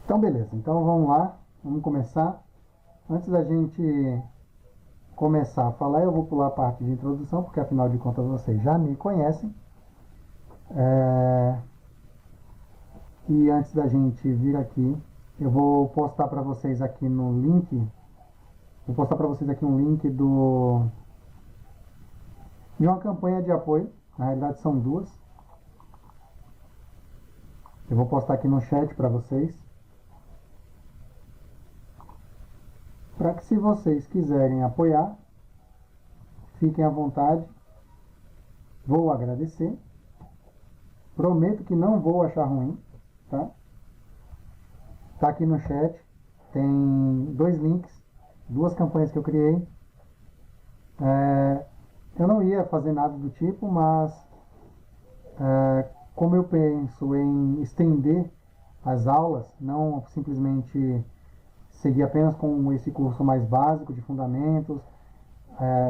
Então, beleza. Então, vamos lá. Vamos começar. Antes da gente começar a falar, eu vou pular a parte de introdução, porque afinal de contas vocês já me conhecem. É... E antes da gente vir aqui, eu vou postar para vocês aqui no link. Vou postar para vocês aqui um link de uma campanha de apoio. Na realidade, são duas. Eu vou postar aqui no chat para vocês. Para que, se vocês quiserem apoiar, fiquem à vontade. Vou agradecer. Prometo que não vou achar ruim, tá? Tá aqui no chat. Tem dois links, duas campanhas que eu criei. Eu não ia fazer nada do tipo, mas como eu penso em estender as aulas, não simplesmente seguir apenas com esse curso mais básico de fundamentos,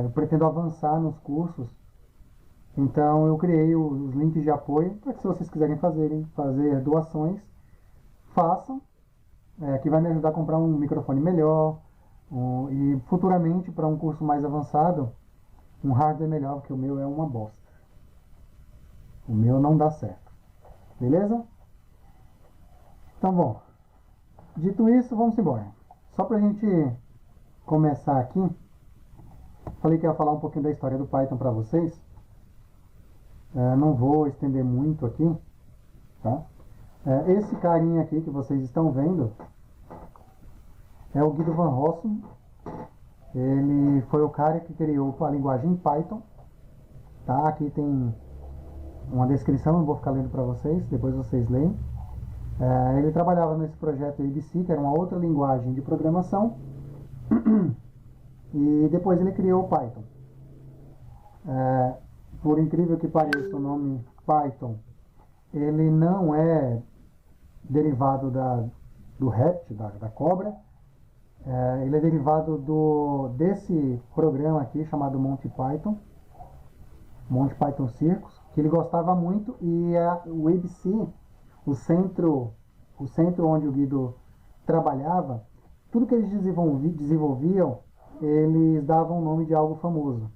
eu pretendo avançar nos cursos. Então eu criei os links de apoio para que, se vocês quiserem fazer doações, façam, que vai me ajudar a comprar um microfone melhor, e futuramente, para um curso mais avançado, um hardware melhor, porque o meu é uma bosta. O meu não dá certo. Beleza? Então, bom, dito isso, vamos embora. Só para a gente começar aqui, falei que ia falar um pouquinho da história do Python para vocês. Não vou estender muito aqui, tá? Esse carinha aqui que vocês estão vendo é o Guido Van Rossum. Ele foi o cara que criou a linguagem Python. Tá? Aqui tem uma descrição, não vou ficar lendo para vocês, depois vocês leem. Ele trabalhava nesse projeto ABC, que era uma outra linguagem de programação, e depois ele criou o Python. Por incrível que pareça, o nome Python, ele não é derivado do réptil, da cobra. Ele é derivado desse programa aqui chamado Monty Python Circus, que ele gostava muito, e o ABC, o centro onde o Guido trabalhava, tudo que eles desenvolviam, eles davam o nome de algo famoso.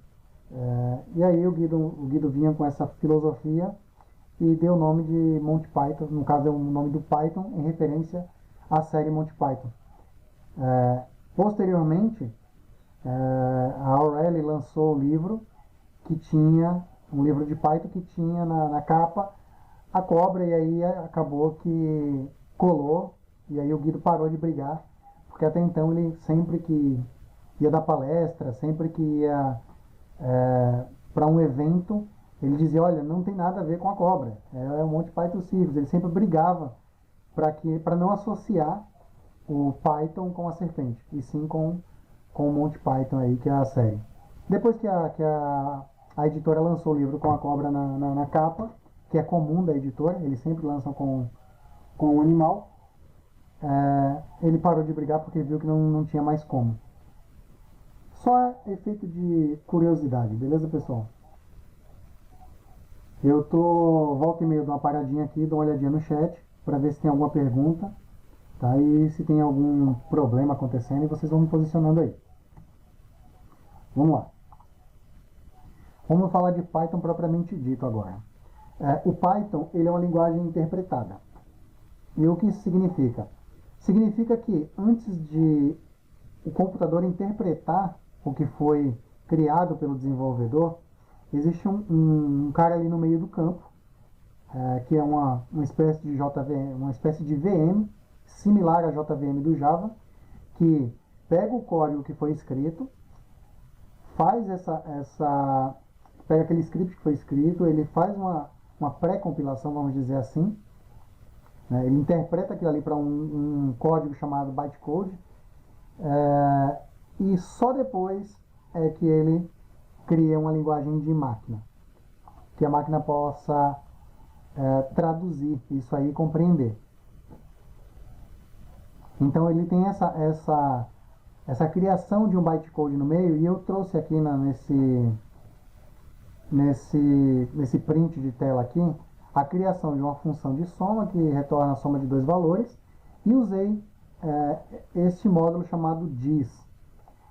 E aí o Guido vinha com essa filosofia e deu o nome de Monty Python, no caso é o nome do Python, em referência à série Monty Python. Posteriormente, a O'Reilly lançou o livro que tinha um livro de Python que tinha na capa a cobra, e aí acabou que colou, e aí o Guido parou de brigar, porque até então ele sempre que ia dar palestra, sempre que ia para um evento, ele dizia: olha, não tem nada a ver com a cobra, é um Monty Python Circus. Ele sempre brigava para não associar o Python com a serpente, e sim com o Monty Python aí, que é a série. Depois que a editora lançou o livro com a cobra na capa, que é comum da editora, eles sempre lançam com o animal, ele parou de brigar porque viu que não tinha mais como. Só efeito de curiosidade, beleza, pessoal? Eu tô volta e meia, dou uma paradinha aqui, dou uma olhadinha no chat para ver se tem alguma pergunta, tá? E se tem algum problema acontecendo, e vocês vão me posicionando aí. Vamos lá. Vamos falar de Python propriamente dito agora. O Python, ele é uma linguagem interpretada. E o que isso significa? Significa que antes de o computador interpretar o que foi criado pelo desenvolvedor, existe um cara ali no meio do campo, que é uma espécie de JVM, uma espécie de VM, similar à JVM do Java, que pega o código que foi escrito, faz pega aquele script que foi escrito, ele faz uma pré-compilação, vamos dizer assim, né? Ele interpreta aquilo ali para um código chamado bytecode, e só depois é que ele cria uma linguagem de máquina, que a máquina possa traduzir isso aí e compreender. Então ele tem essa criação de um bytecode no meio, e eu trouxe aqui nesse print de tela aqui a criação de uma função de soma que retorna a soma de dois valores, E usei este módulo chamado diz.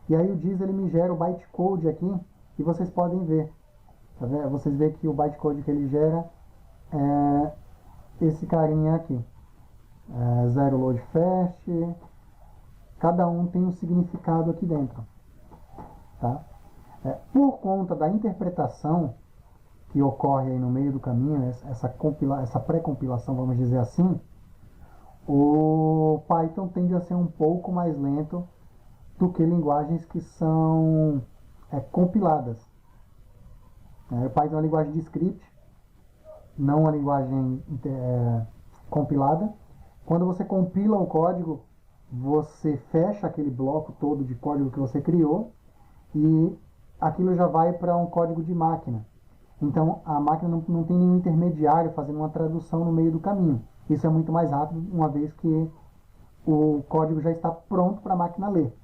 E aí o diz ele me gera o bytecode aqui e vocês podem ver. Tá vendo? Vocês veem que o bytecode que ele gera é esse carinha aqui. Zero load fast. Cada um tem um significado aqui dentro. Tá? Por conta da interpretação que ocorre aí no meio do caminho, essa pré-compilação, vamos dizer assim, o Python tende a ser um pouco mais lento do que linguagens que são compiladas. O Python é uma linguagem de script, não uma linguagem compilada. Quando você compila um código, você fecha aquele bloco todo de código que você criou e aquilo já vai para um código de máquina. Então a máquina não tem nenhum intermediário fazendo uma tradução no meio do caminho. Isso é muito mais rápido, uma vez que o código já está pronto para a máquina ler.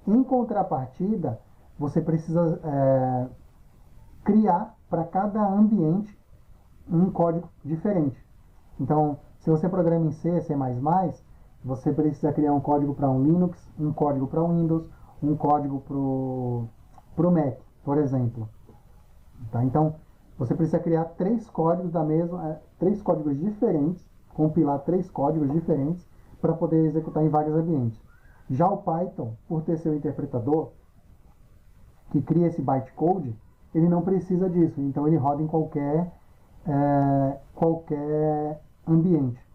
Em contrapartida, você precisa criar para cada ambiente um código diferente. Então, se você programa em C, C++, você precisa criar um código para um Linux, um código para um Windows, um código para o Mac, por exemplo. Tá? Então, você precisa criar três códigos três códigos diferentes, compilar três códigos diferentes para poder executar em vários ambientes. Já o Python, por ter seu interpretador, que cria esse bytecode, ele não precisa disso. Então ele roda em qualquer ambiente.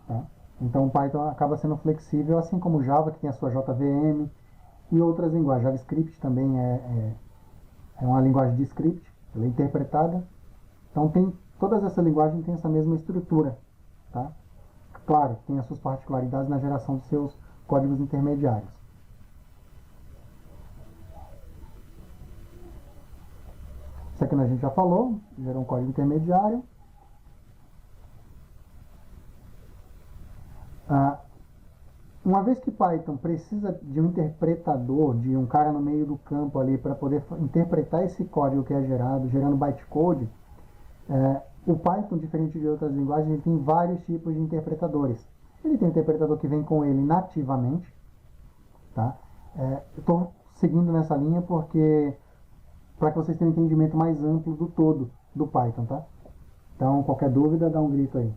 Tá? Então o Python acaba sendo flexível, assim como o Java, que tem a sua JVM, e outras linguagens. JavaScript também é uma linguagem de script, ela é interpretada. Então todas essas linguagens têm essa mesma estrutura. Tá? Claro, tem as suas particularidades na geração dos seus códigos intermediários. Isso aqui a gente já falou, gerou um código intermediário. Uma vez que Python precisa de um interpretador, de um cara no meio do campo ali para poder interpretar esse código que é gerado, gerando bytecode, o Python, diferente de outras linguagens, ele tem vários tipos de interpretadores. Ele tem um interpretador que vem com ele nativamente. Tá? Eu estou seguindo nessa linha porque para que vocês tenham um entendimento mais amplo do todo do Python. Tá? Então, qualquer dúvida, dá um grito aí.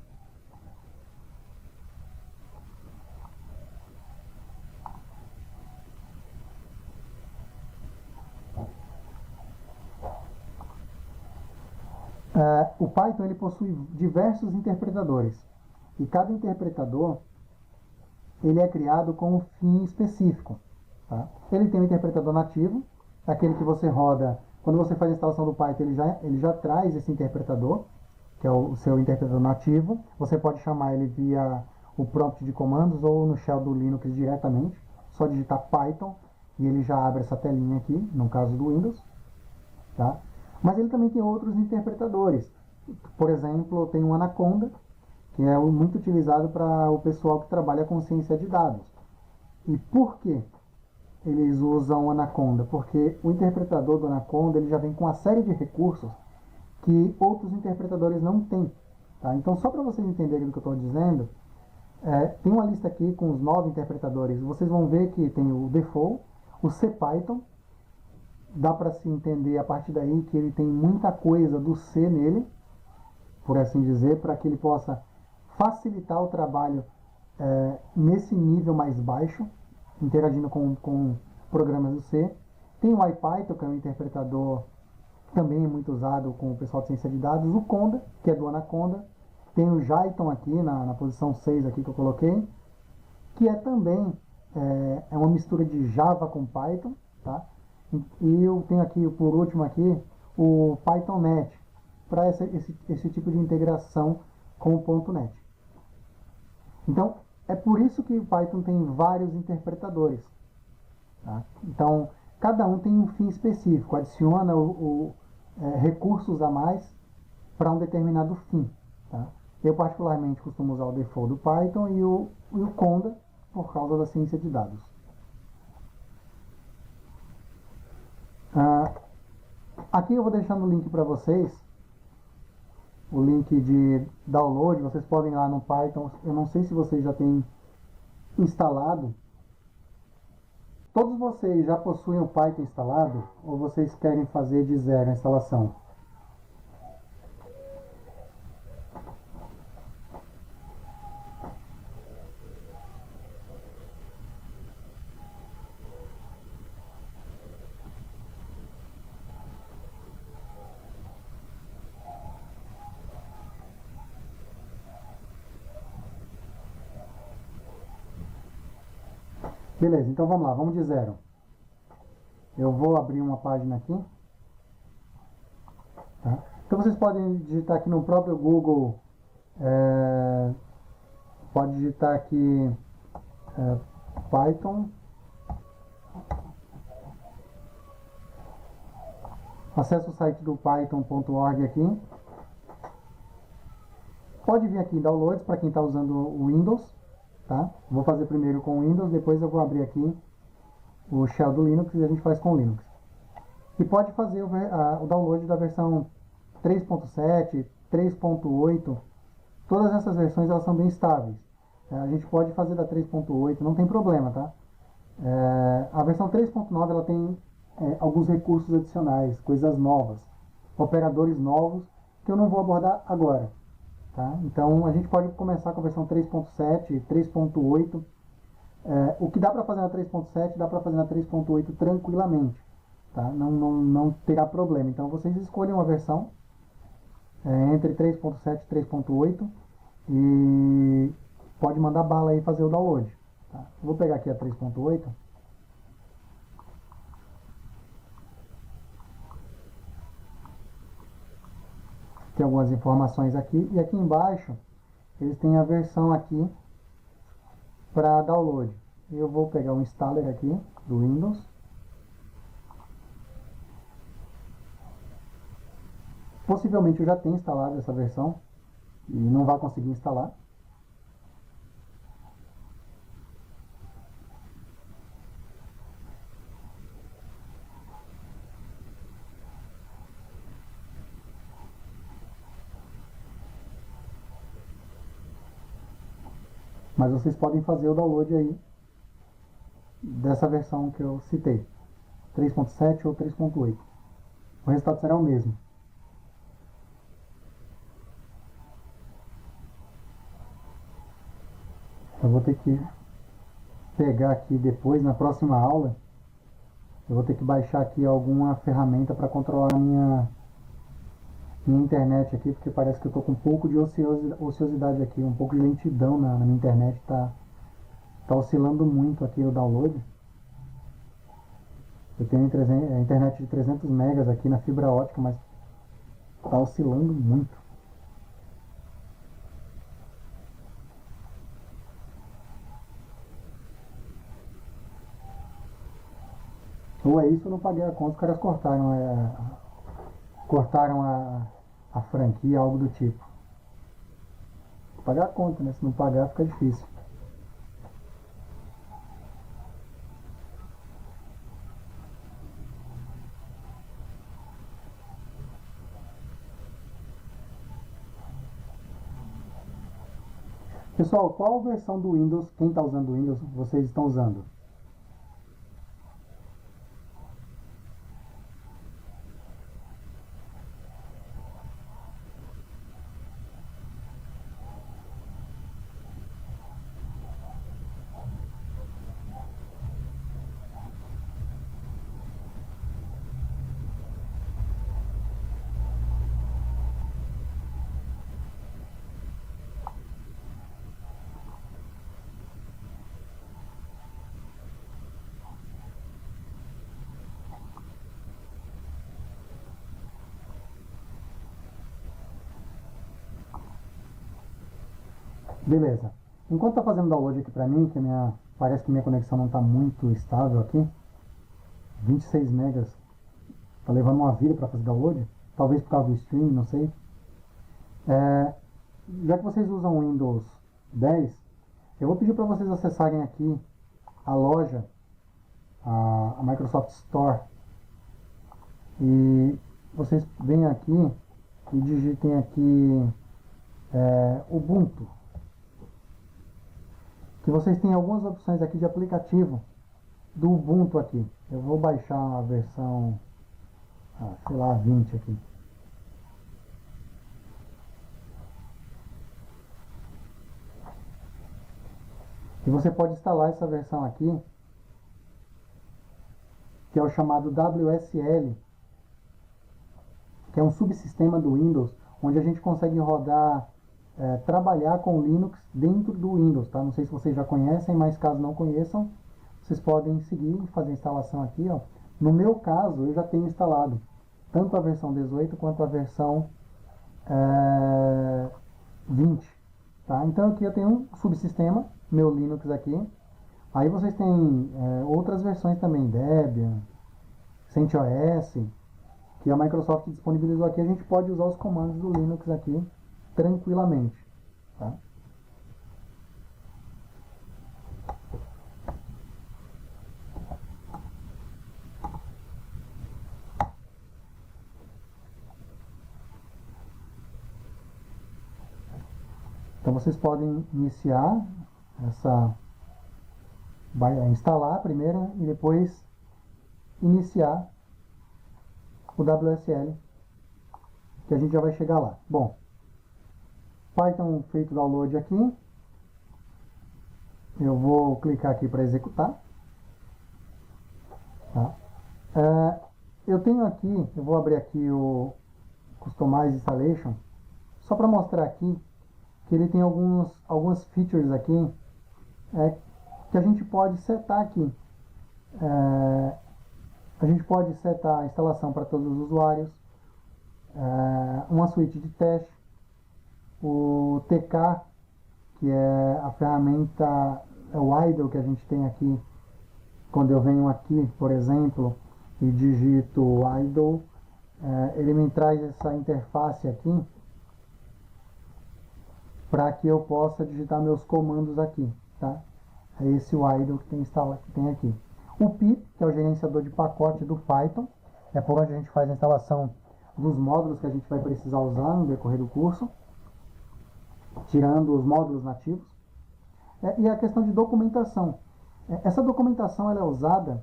O Python ele possui diversos interpretadores e cada interpretador ele é criado com um fim específico. Tá? Ele tem um interpretador nativo, aquele que você roda quando você faz a instalação do Python, ele já traz esse interpretador, que é o seu interpretador nativo. Você pode chamar ele via o prompt de comandos ou no shell do Linux diretamente, só digitar Python e ele já abre essa telinha aqui, no caso do Windows. Tá? Mas ele também tem outros interpretadores. Por exemplo, tem o Anaconda, que é muito utilizado para o pessoal que trabalha com ciência de dados. E por que eles usam o Anaconda? Porque o interpretador do Anaconda ele já vem com uma série de recursos que outros interpretadores não têm. Tá? Então, só para vocês entenderem o que eu estou dizendo, tem uma lista aqui com os 9 interpretadores. Vocês vão ver que tem o default, o CPython. Dá para se entender a partir daí que ele tem muita coisa do C nele, por assim dizer, para que ele possa facilitar o trabalho nesse nível mais baixo, interagindo com programas do C. Tem o IPython, que é um interpretador também muito usado com o pessoal de ciência de dados. O Conda, que é do Anaconda. Tem o Jython aqui, na posição 6 aqui que eu coloquei, que é também uma mistura de Java com Python. Tá? E eu tenho aqui, por último aqui, o PythonNet, para esse tipo de integração com o .NET. Então, é por isso que o Python tem vários interpretadores. Tá? Então, cada um tem um fim específico, adiciona recursos a mais para um determinado fim. Tá? Eu, particularmente, costumo usar o default do Python e o Conda por causa da ciência de dados. Aqui eu vou deixando o link para vocês o link de download, vocês podem ir lá no Python. Eu não sei se vocês já têm instalado. Todos vocês já possuem o Python instalado ou vocês querem fazer de zero a instalação? Beleza, então vamos lá, vamos de zero. Eu vou abrir uma página aqui. Tá? Então vocês podem digitar aqui no próprio Google, pode digitar aqui Python. Acesse o site do python.org aqui. Pode vir aqui em Downloads para quem está usando o Windows. Tá? Vou fazer primeiro com o Windows, depois eu vou abrir aqui o Shell do Linux e a gente faz com o Linux. E pode fazer o download da versão 3.7, 3.8. Todas essas versões elas são bem estáveis. A gente pode fazer da 3.8, não tem problema, tá? A versão 3.9 ela tem alguns recursos adicionais, coisas novas, operadores novos que eu não vou abordar agora. Tá? Então a gente pode começar com a versão 3.7, 3.8. O que dá para fazer na 3.7 dá para fazer na 3.8 tranquilamente. Tá? Não terá problema. Então vocês escolhem uma versão entre 3.7 e 3.8 e pode mandar bala aí e fazer o download. Tá? Vou pegar aqui a 3.8. Tem algumas informações aqui e aqui embaixo eles têm a versão aqui para download. Eu vou pegar o installer aqui do Windows. Possivelmente eu já tenho instalado essa versão e não vai conseguir instalar. Mas vocês podem fazer o download aí dessa versão que eu citei, 3.7 ou 3.8. O resultado será o mesmo. Eu vou ter que pegar aqui depois, na próxima aula, eu vou ter que baixar aqui alguma ferramenta para controlar a minha internet aqui, porque parece que eu estou com um pouco de ociosidade aqui, um pouco de lentidão na minha internet, tá oscilando muito aqui o download. Eu tenho internet de 300 megas aqui na fibra ótica, mas tá oscilando muito. Ou é isso ou não paguei a conta, os caras cortaram a franquia, algo do tipo. Vou pagar a conta, né? Se não pagar fica difícil. Pessoal, qual versão do Windows, quem está usando o Windows, vocês estão usando? Beleza. Enquanto está fazendo download aqui para mim, que parece que minha conexão não está muito estável aqui, 26 megas, está levando uma vida para fazer download, talvez por causa do stream, não sei. Já que vocês usam o Windows 10, eu vou pedir para vocês acessarem aqui a loja, a Microsoft Store, e vocês vêm aqui e digitem aqui Ubuntu. Que vocês têm algumas opções aqui de aplicativo do Ubuntu aqui. Eu vou baixar a versão, sei lá, 20 aqui. E você pode instalar essa versão aqui, que é o chamado WSL, que é um subsistema do Windows, onde a gente consegue rodar, trabalhar com Linux dentro do Windows, tá? Não sei se vocês já conhecem, mas caso não conheçam, vocês podem seguir e fazer a instalação aqui, ó. No meu caso, eu já tenho instalado tanto a versão 18 quanto a versão 20, tá? Então aqui eu tenho um subsistema, meu Linux aqui. Aí vocês têm outras versões também, Debian, CentOS, que a Microsoft disponibilizou aqui. A gente pode usar os comandos do Linux aqui tranquilamente, tá? Então vocês podem iniciar instalar primeiro e depois iniciar o WSL, que a gente já vai chegar lá. Bom, Python feito o download aqui, eu vou clicar aqui para executar, tá? Eu tenho aqui, eu vou abrir aqui o Customize Installation, só para mostrar aqui que ele tem algumas features aqui que a gente pode setar aqui. A gente pode setar a instalação para todos os usuários, uma suíte de teste, o TK, que é a ferramenta, é o idle que a gente tem aqui. Quando eu venho aqui, por exemplo, e digito idle, ele me traz essa interface aqui para que eu possa digitar meus comandos aqui, tá? É esse o idle que tem aqui. O pip, que é o gerenciador de pacote do Python, é por onde a gente faz a instalação dos módulos que a gente vai precisar usar no decorrer do curso, tirando os módulos nativos. E a questão de documentação. Essa documentação ela é usada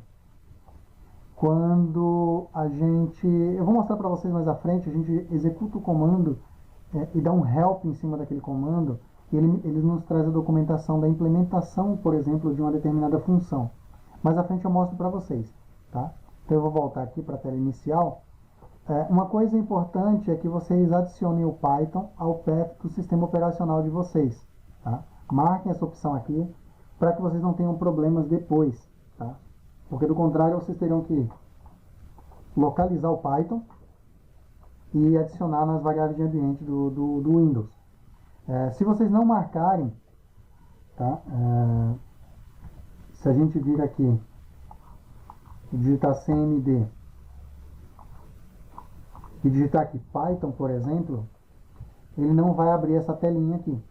quando a gente... Eu vou mostrar para vocês mais à frente, a gente executa o comando e dá um help em cima daquele comando, e ele nos traz a documentação da implementação, por exemplo, de uma determinada função. Mais à frente eu mostro para vocês, tá? Então eu vou voltar aqui para a tela inicial. Uma coisa importante é que vocês adicionem o Python ao path do sistema operacional de vocês, tá? Marquem essa opção aqui para que vocês não tenham problemas depois, tá? Porque do contrário vocês terão que localizar o Python e adicionar nas variáveis de ambiente do Windows. Se vocês não marcarem, tá? Se a gente vir aqui e digitar cmd e digitar aqui Python, por exemplo, ele não vai abrir essa telinha aqui,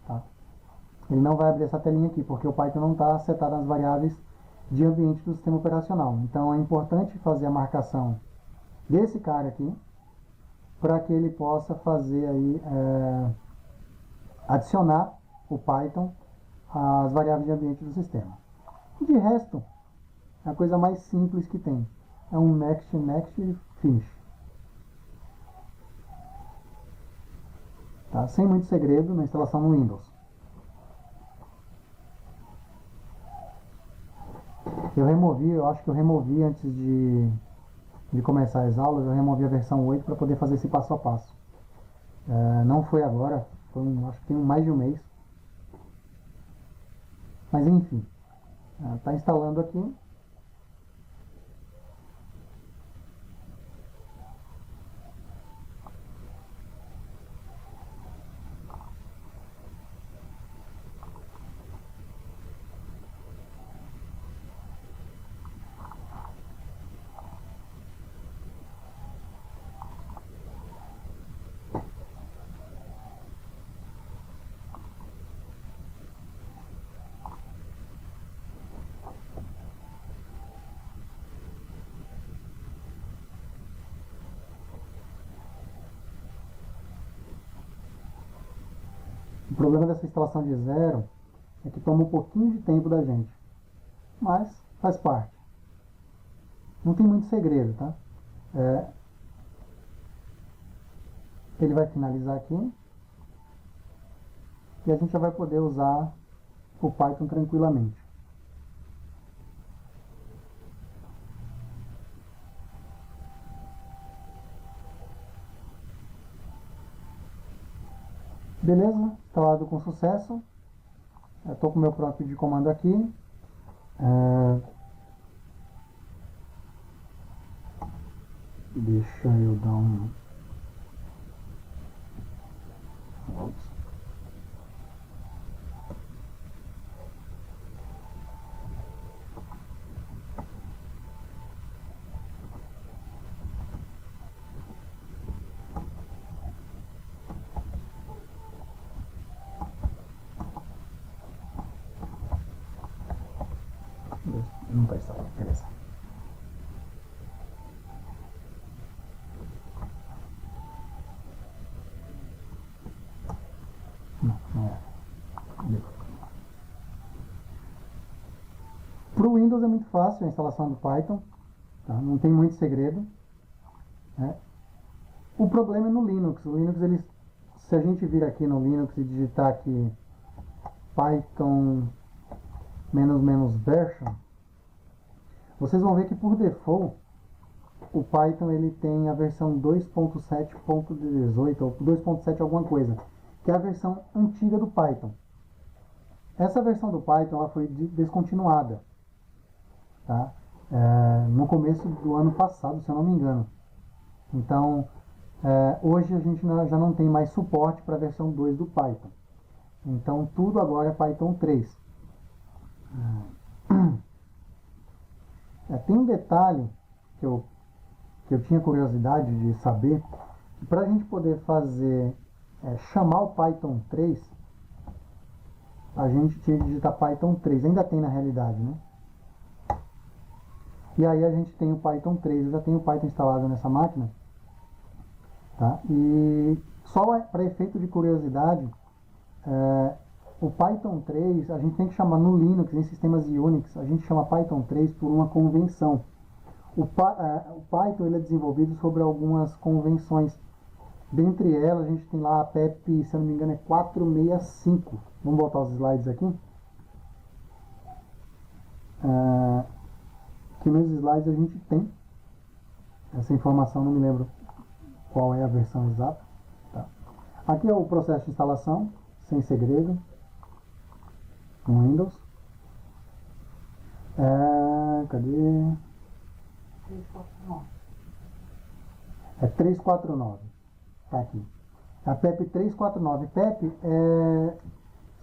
tá? Ele não vai abrir essa telinha aqui, porque o Python não está setado nas variáveis de ambiente do sistema operacional. Então é importante fazer a marcação desse cara aqui, para que ele possa fazer aí, adicionar o Python às variáveis de ambiente do sistema. De resto, é a coisa mais simples que tem. É um next, next, finish. Tá? Sem muito segredo na instalação no Windows. Eu acho que eu removi antes de começar as aulas, eu removi a versão 8 para poder fazer esse passo a passo. Não foi agora, acho que tem mais de um mês. Mas enfim, está instalando aqui. O problema dessa instalação de zero é que toma um pouquinho de tempo da gente, mas faz parte. Não tem muito segredo, tá? Ele vai finalizar aqui e a gente já vai poder usar o Python tranquilamente. Beleza? Instalado com sucesso. Estou com o meu próprio de comando aqui. Deixa eu dar um... Ops. Não está instalado, beleza. Não é. Para o Windows é muito fácil a instalação do Python, tá? Não tem muito segredo. Né? O problema é no Linux. O Linux, ele, se a gente vir aqui no Linux e digitar aqui Python --version, vocês vão ver que por default o Python ele tem a versão 2.7.18 ou 2.7 alguma coisa, que é a versão antiga do Python. Essa versão do Python ela foi descontinuada, tá? No começo do ano passado, se eu não me engano. Então, hoje a gente já não tem mais suporte para a versão 2 do Python. Então, tudo agora é Python 3. Tem um detalhe que eu tinha curiosidade de saber, que para a gente poder fazer, chamar o Python 3, a gente tinha que digitar Python 3, ainda tem na realidade, né? E aí a gente tem o Python 3, eu já tenho o Python instalado nessa máquina, tá? E só para efeito de curiosidade, o Python 3, a gente tem que chamar no Linux, em sistemas Unix, a gente chama Python 3 por uma convenção. O Python ele é desenvolvido sobre algumas convenções. Dentre elas, a gente tem lá a PEP, se eu não me engano, é 465. Vamos botar os slides aqui. Que nos slides a gente tem essa informação, não me lembro qual é a versão exata. Tá. Aqui é o processo de instalação, sem segredo, no Windows. Cadê? 349. É 349. Tá aqui. A PEP 349. PEP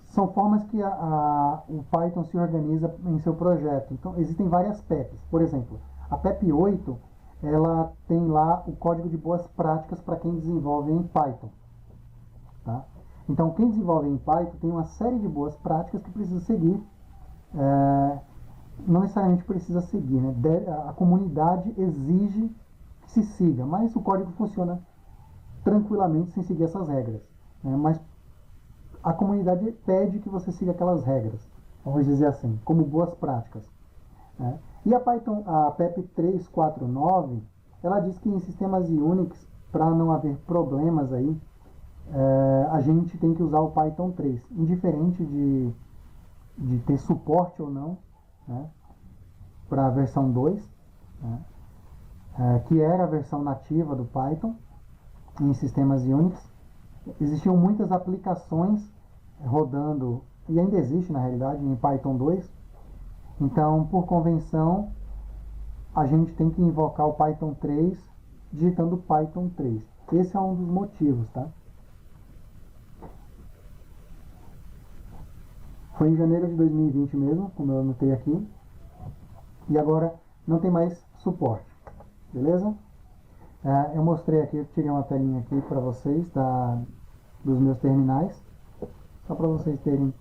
são formas que o Python se organiza em seu projeto. Então, existem várias PEPs. Por exemplo, a PEP 8, ela tem lá o código de boas práticas para quem desenvolve em Python. Tá? Então, quem desenvolve em Python tem uma série de boas práticas que precisa seguir. Não necessariamente precisa seguir, né? A comunidade exige que se siga, mas o código funciona tranquilamente sem seguir essas regras. Né? Mas a comunidade pede que você siga aquelas regras, vamos dizer assim, como boas práticas. Né? E a PEP 349, ela diz que em sistemas Unix, para não haver problemas aí, a gente tem que usar o Python 3, indiferente de ter suporte ou não, né, para a versão 2, né, que era a versão nativa do Python em sistemas Unix. Existiam muitas aplicações rodando, e ainda existe na realidade, em Python 2. Então, por convenção, a gente tem que invocar o Python 3 digitando Python 3. Esse é um dos motivos, tá? Foi em janeiro de 2020 mesmo, como eu anotei aqui. E agora não tem mais suporte. Beleza? Eu mostrei aqui, eu tirei uma telinha aqui para vocês dos meus terminais. Só para vocês terem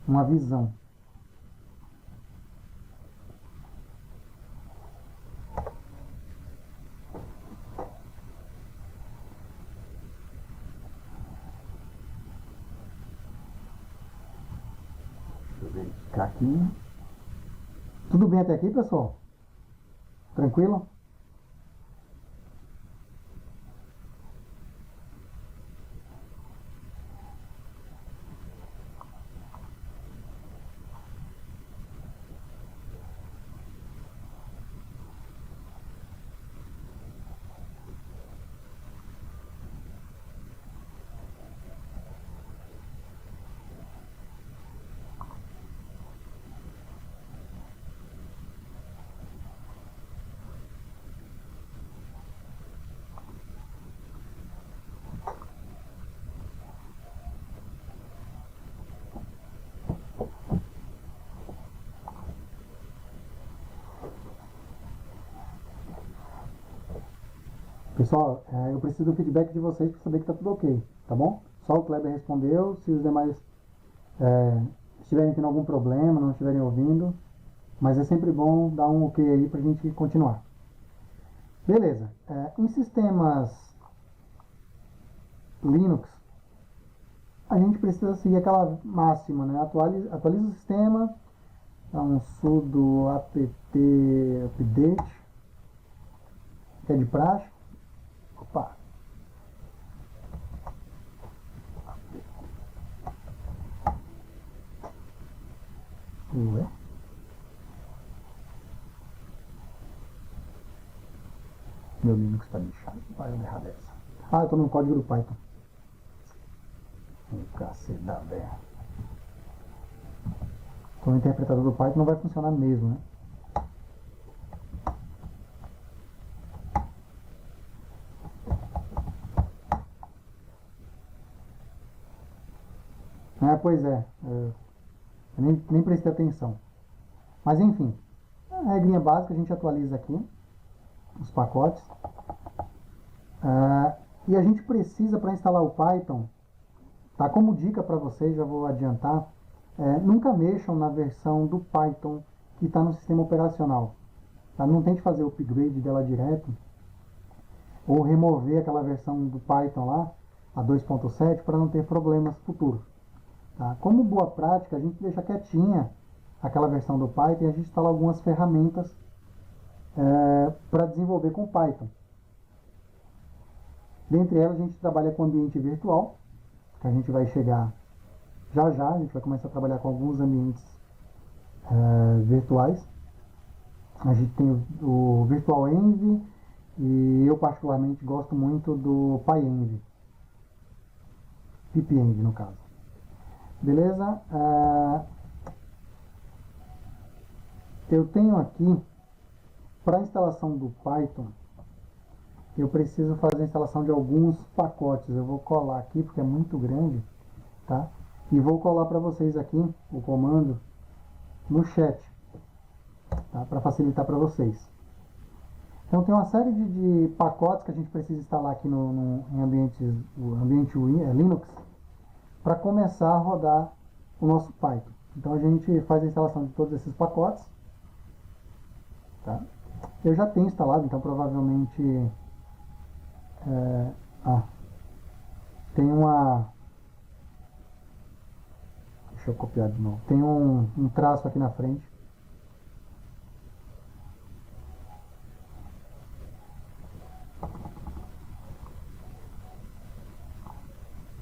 uma visão. verificar aqui. Tudo bem até aqui, pessoal? Tranquilo? Pessoal, eu preciso do feedback de vocês para saber que está tudo ok, tá bom? Só o Kleber respondeu, se os demais estiverem tendo algum problema, não estiverem ouvindo, mas é sempre bom dar um ok aí para a gente continuar. Beleza, em sistemas Linux, a gente precisa seguir aquela máxima, né? Atualiza o sistema, dá um sudo apt update, que é de praxe. Opa! Ué? Meu Linux está lixado. Vai errar dessa. Eu tô no código do Python. Cacete da velha. Então o interpretador do Python não vai funcionar mesmo, né? Pois é. Eu nem prestei atenção. Mas enfim, a regrinha básica a gente atualiza aqui os pacotes. E a gente precisa, para instalar o Python, tá? Como dica para vocês, já vou adiantar, nunca mexam na versão do Python que está no sistema operacional. Tá? Não tente fazer o upgrade dela direto ou remover aquela versão do Python lá, a 2.7, para não ter problemas futuros. Tá? Como boa prática, a gente deixa quietinha aquela versão do Python e a gente instala algumas ferramentas para desenvolver com Python. Dentre elas, a gente trabalha com ambiente virtual, que a gente vai chegar já, a gente vai começar a trabalhar com alguns ambientes virtuais. A gente tem o Virtual Env e eu particularmente gosto muito do PyEnv, PyEnv no caso. Beleza? Eu tenho aqui, para a instalação do Python, eu preciso fazer a instalação de alguns pacotes. Eu vou colar aqui porque é muito grande, tá? E vou colar para vocês aqui o comando no chat, tá? Para facilitar para vocês. Então tem uma série de pacotes que a gente precisa instalar aqui em ambiente Linux para começar a rodar o nosso Python. Então a gente faz a instalação de todos esses pacotes, tá? Eu já tenho instalado, então provavelmente tem uma. Deixa eu copiar de novo. Tem um traço aqui na frente.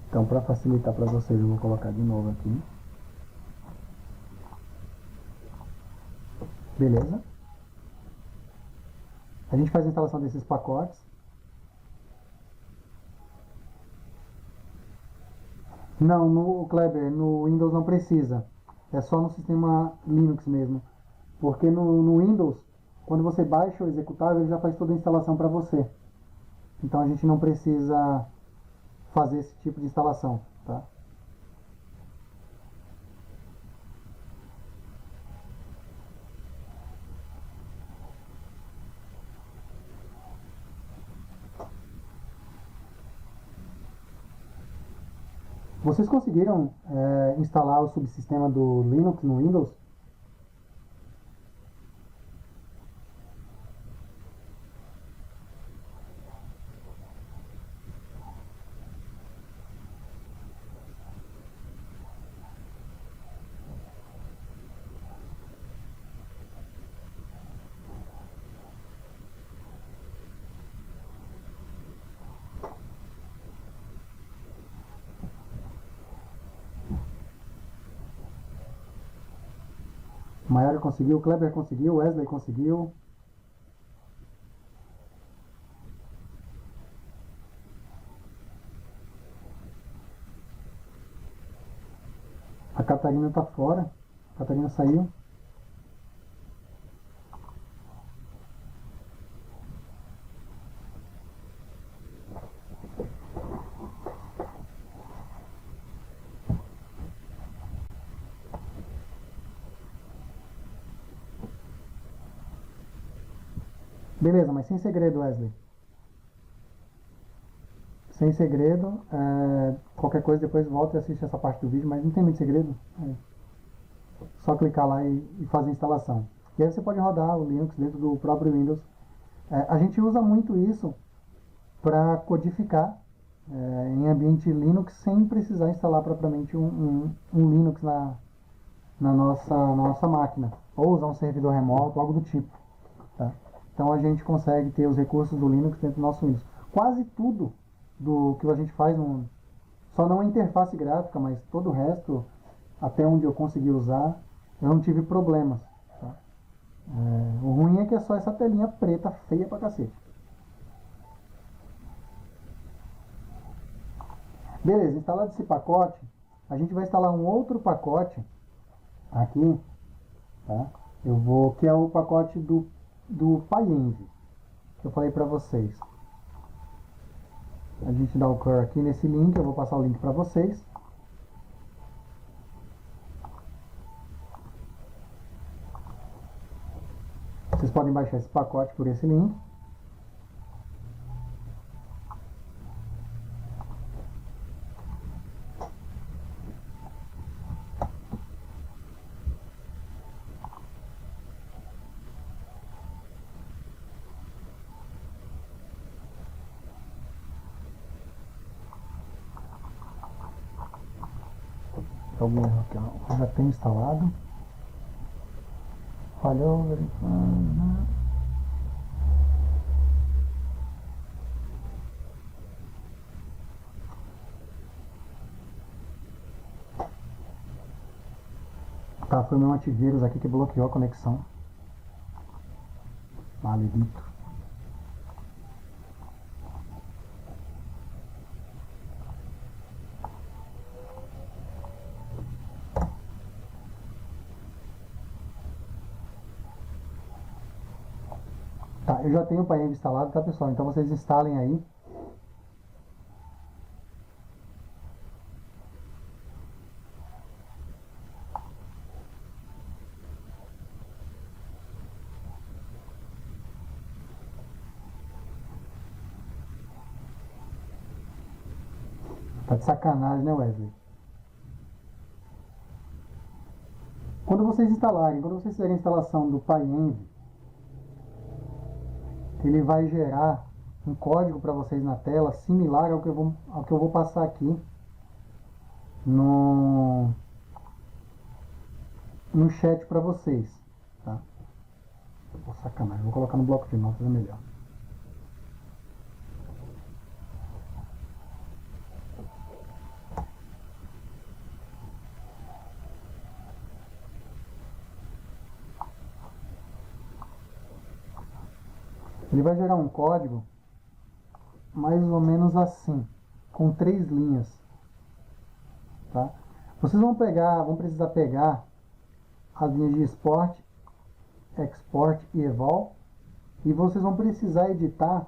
Então, para facilitar para vocês, eu vou colocar de novo aqui. Beleza? A gente faz a instalação desses pacotes. Não, no Kleber, no Windows não precisa. É só no sistema Linux mesmo. Porque no Windows, quando você baixa o executável, ele já faz toda a instalação para você. Então a gente não precisa fazer esse tipo de instalação, tá? Vocês conseguiram instalar o subsistema do Linux no Windows? Maiara conseguiu, Kleber conseguiu, Wesley conseguiu. A Catarina tá fora. A Catarina saiu. Beleza, mas sem segredo, Wesley. Sem segredo. Qualquer coisa depois volta e assiste essa parte do vídeo, mas não tem muito segredo. É só clicar lá e fazer a instalação. E aí você pode rodar o Linux dentro do próprio Windows. A gente usa muito isso para codificar em ambiente Linux sem precisar instalar propriamente um Linux na nossa máquina. Ou usar um servidor remoto, algo do tipo. Tá? Então a gente consegue ter os recursos do Linux dentro do nosso Windows. Quase tudo do que a gente faz, só não a interface gráfica, mas todo o resto, até onde eu consegui usar, eu não tive problemas. Tá? O ruim é que é só essa telinha preta feia pra cacete. Beleza, instalado esse pacote, a gente vai instalar um outro pacote aqui, tá? Que é o pacote do PyEnv, que eu falei para vocês. A gente dá o curl aqui nesse link, eu vou passar o link para vocês. Vocês podem baixar esse pacote por esse link. Algum erro aqui, ó. Já tem instalado. Falhou, verificando. Tá, foi meu antivírus aqui que bloqueou a conexão. Maldito. Tá, eu já tenho o PyEnv instalado, tá, pessoal? Então vocês instalem aí. Tá de sacanagem, né, Wesley? Quando vocês fizerem a instalação do PyEnv, ele vai gerar um código para vocês na tela similar ao que eu vou passar aqui no, no chat para vocês. Tá? Pô, sacanagem, vou colocar no bloco de notas, é melhor. Ele vai gerar um código mais ou menos assim, com 3 linhas. Tá? Vocês vão precisar pegar as linhas de export, export e eval, e vocês vão precisar editar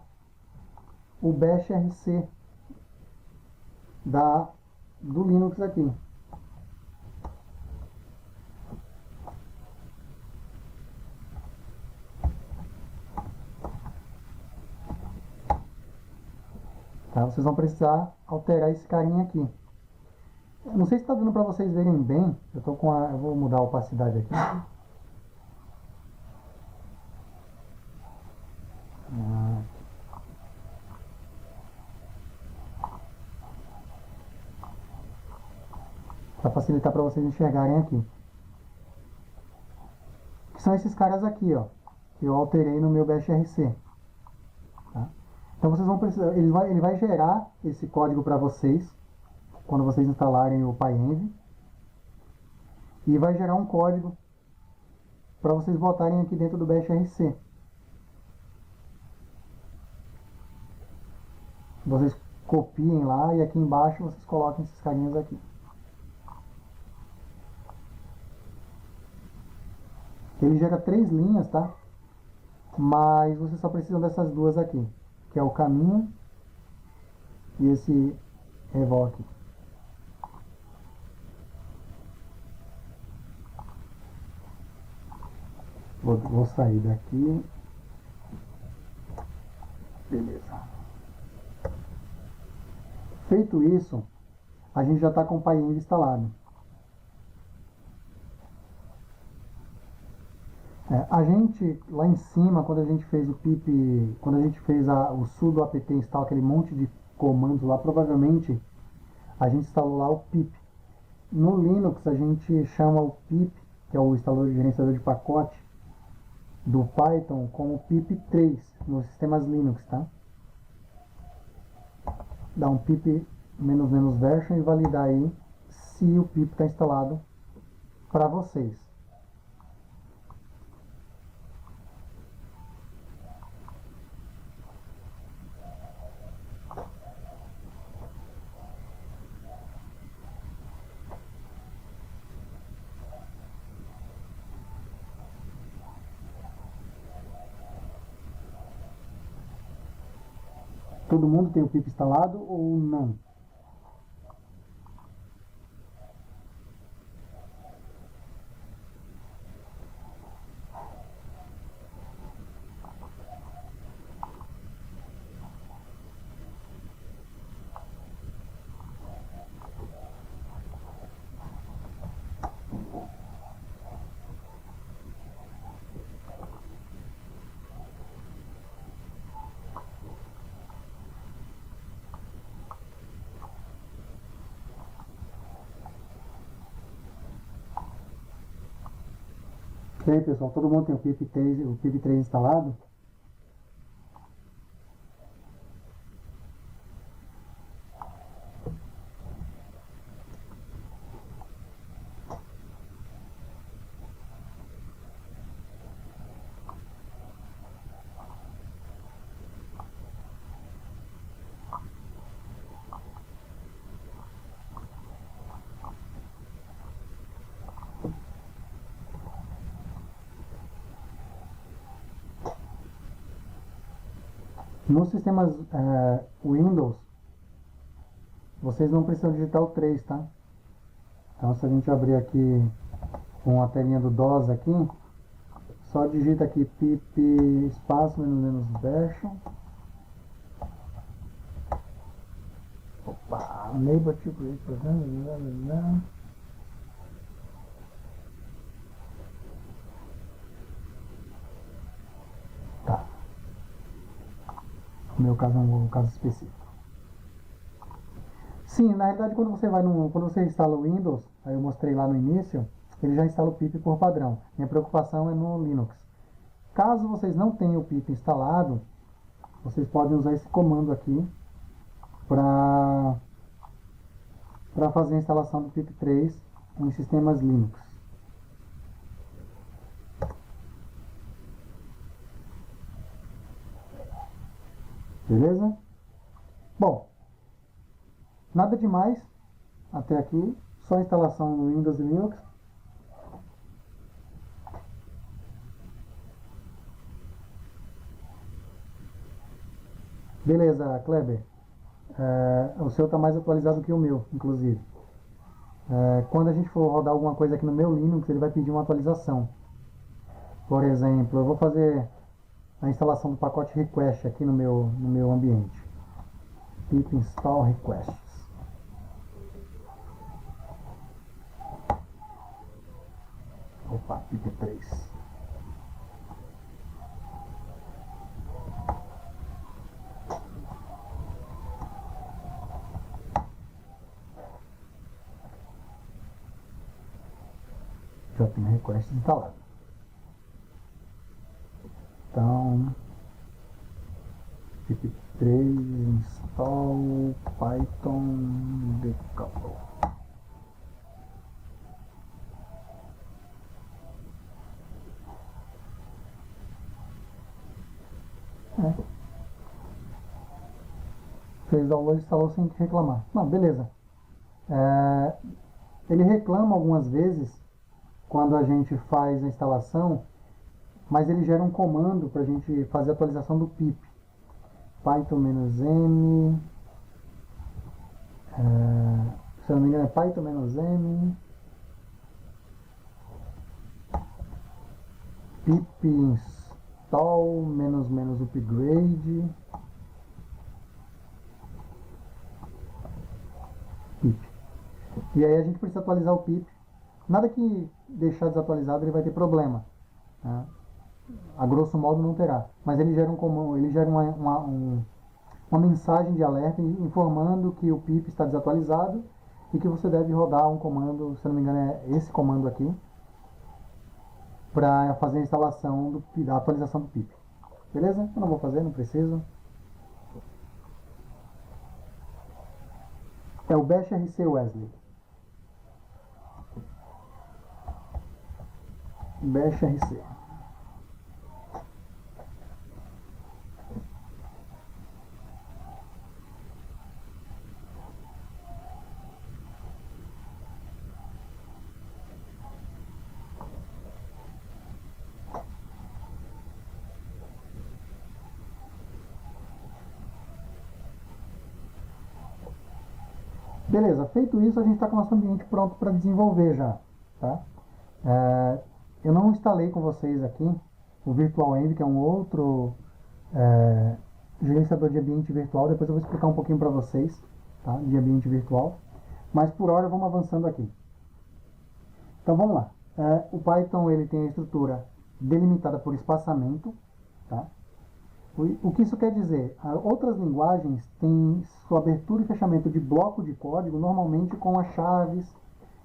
o bash rc do Linux aqui. Tá? Vocês vão precisar alterar esse carinha aqui. Eu não sei se está dando para vocês verem bem. Eu vou mudar a opacidade aqui. Para facilitar para vocês enxergarem aqui. Que são esses caras aqui, ó. Que eu alterei no meu bash rc. Tá? Então vocês vão precisar. Ele vai gerar esse código para vocês quando vocês instalarem o PyEnv. E vai gerar um código para vocês botarem aqui dentro do BSRC. Vocês copiem lá e aqui embaixo vocês coloquem esses carinhas aqui. Ele gera 3 linhas, tá? Mas vocês só precisam dessas duas aqui, que é o caminho e esse revol aqui. Vou sair daqui. Beleza. Feito isso, a gente já está com o Pyend instalado. A gente, lá em cima, quando a gente fez o pip, quando a gente fez o sudo apt install, aquele monte de comandos lá, provavelmente a gente instalou lá o pip. No Linux a gente chama o pip, que é o instalador gerenciador de pacote do Python, como pip3 nos sistemas Linux, tá? Dá um pip ---- version e validar aí se o pip está instalado para vocês. Todo mundo tem o pip instalado ou não? E aí, pessoal, todo mundo tem o pip3 instalado? Nos sistemas Windows, vocês não precisam digitar o 3, tá? Então, se a gente abrir aqui com a telinha do DOS aqui, só digita aqui pip espaço ---- version. Opa, enable to create program. Tá. No meu caso é um caso específico. Sim, na realidade quando você instala o Windows, aí eu mostrei lá no início, ele já instala o pip por padrão. Minha preocupação é no Linux. Caso vocês não tenham o pip instalado, vocês podem usar esse comando aqui para fazer a instalação do pip3 em sistemas Linux. Beleza? Bom, nada demais até aqui, só a instalação no Windows e Linux. Beleza, Kleber. O seu está mais atualizado que o meu, inclusive. Quando a gente for rodar alguma coisa aqui no meu Linux, ele vai pedir uma atualização. Por exemplo, eu vou fazer a instalação do pacote request aqui no meu ambiente. Pip install requests. Opa, pip3. Já tem request instalado. Então, pip3 install python decouple. Fez download e instalou sem reclamar. Não, beleza. Ele reclama algumas vezes quando a gente faz a instalação, mas ele gera um comando para a gente fazer a atualização do pip. Python-m, se eu não me engano é Python-m, pip install --upgrade pip. E aí a gente precisa atualizar o pip. Nada que deixar desatualizado ele vai ter problema, né? A grosso modo não terá, mas ele gera uma mensagem de alerta informando que o pip está desatualizado e que você deve rodar um comando, se não me engano é esse comando aqui, para fazer a instalação da atualização do pip. Beleza? Eu não vou fazer, não preciso. É o Bash RC Wesley. Bash RC. Beleza, feito isso, a gente está com o nosso ambiente pronto para desenvolver já. Tá? Eu não instalei com vocês aqui o VirtualEnv, que é um outro gerenciador de ambiente virtual. Depois eu vou explicar um pouquinho para vocês, tá? De ambiente virtual. Mas por hora vamos avançando aqui. Então vamos lá. O Python ele tem a estrutura delimitada por espaçamento. Tá? O que isso quer dizer? Outras linguagens têm sua abertura e fechamento de bloco de código, normalmente com as chaves,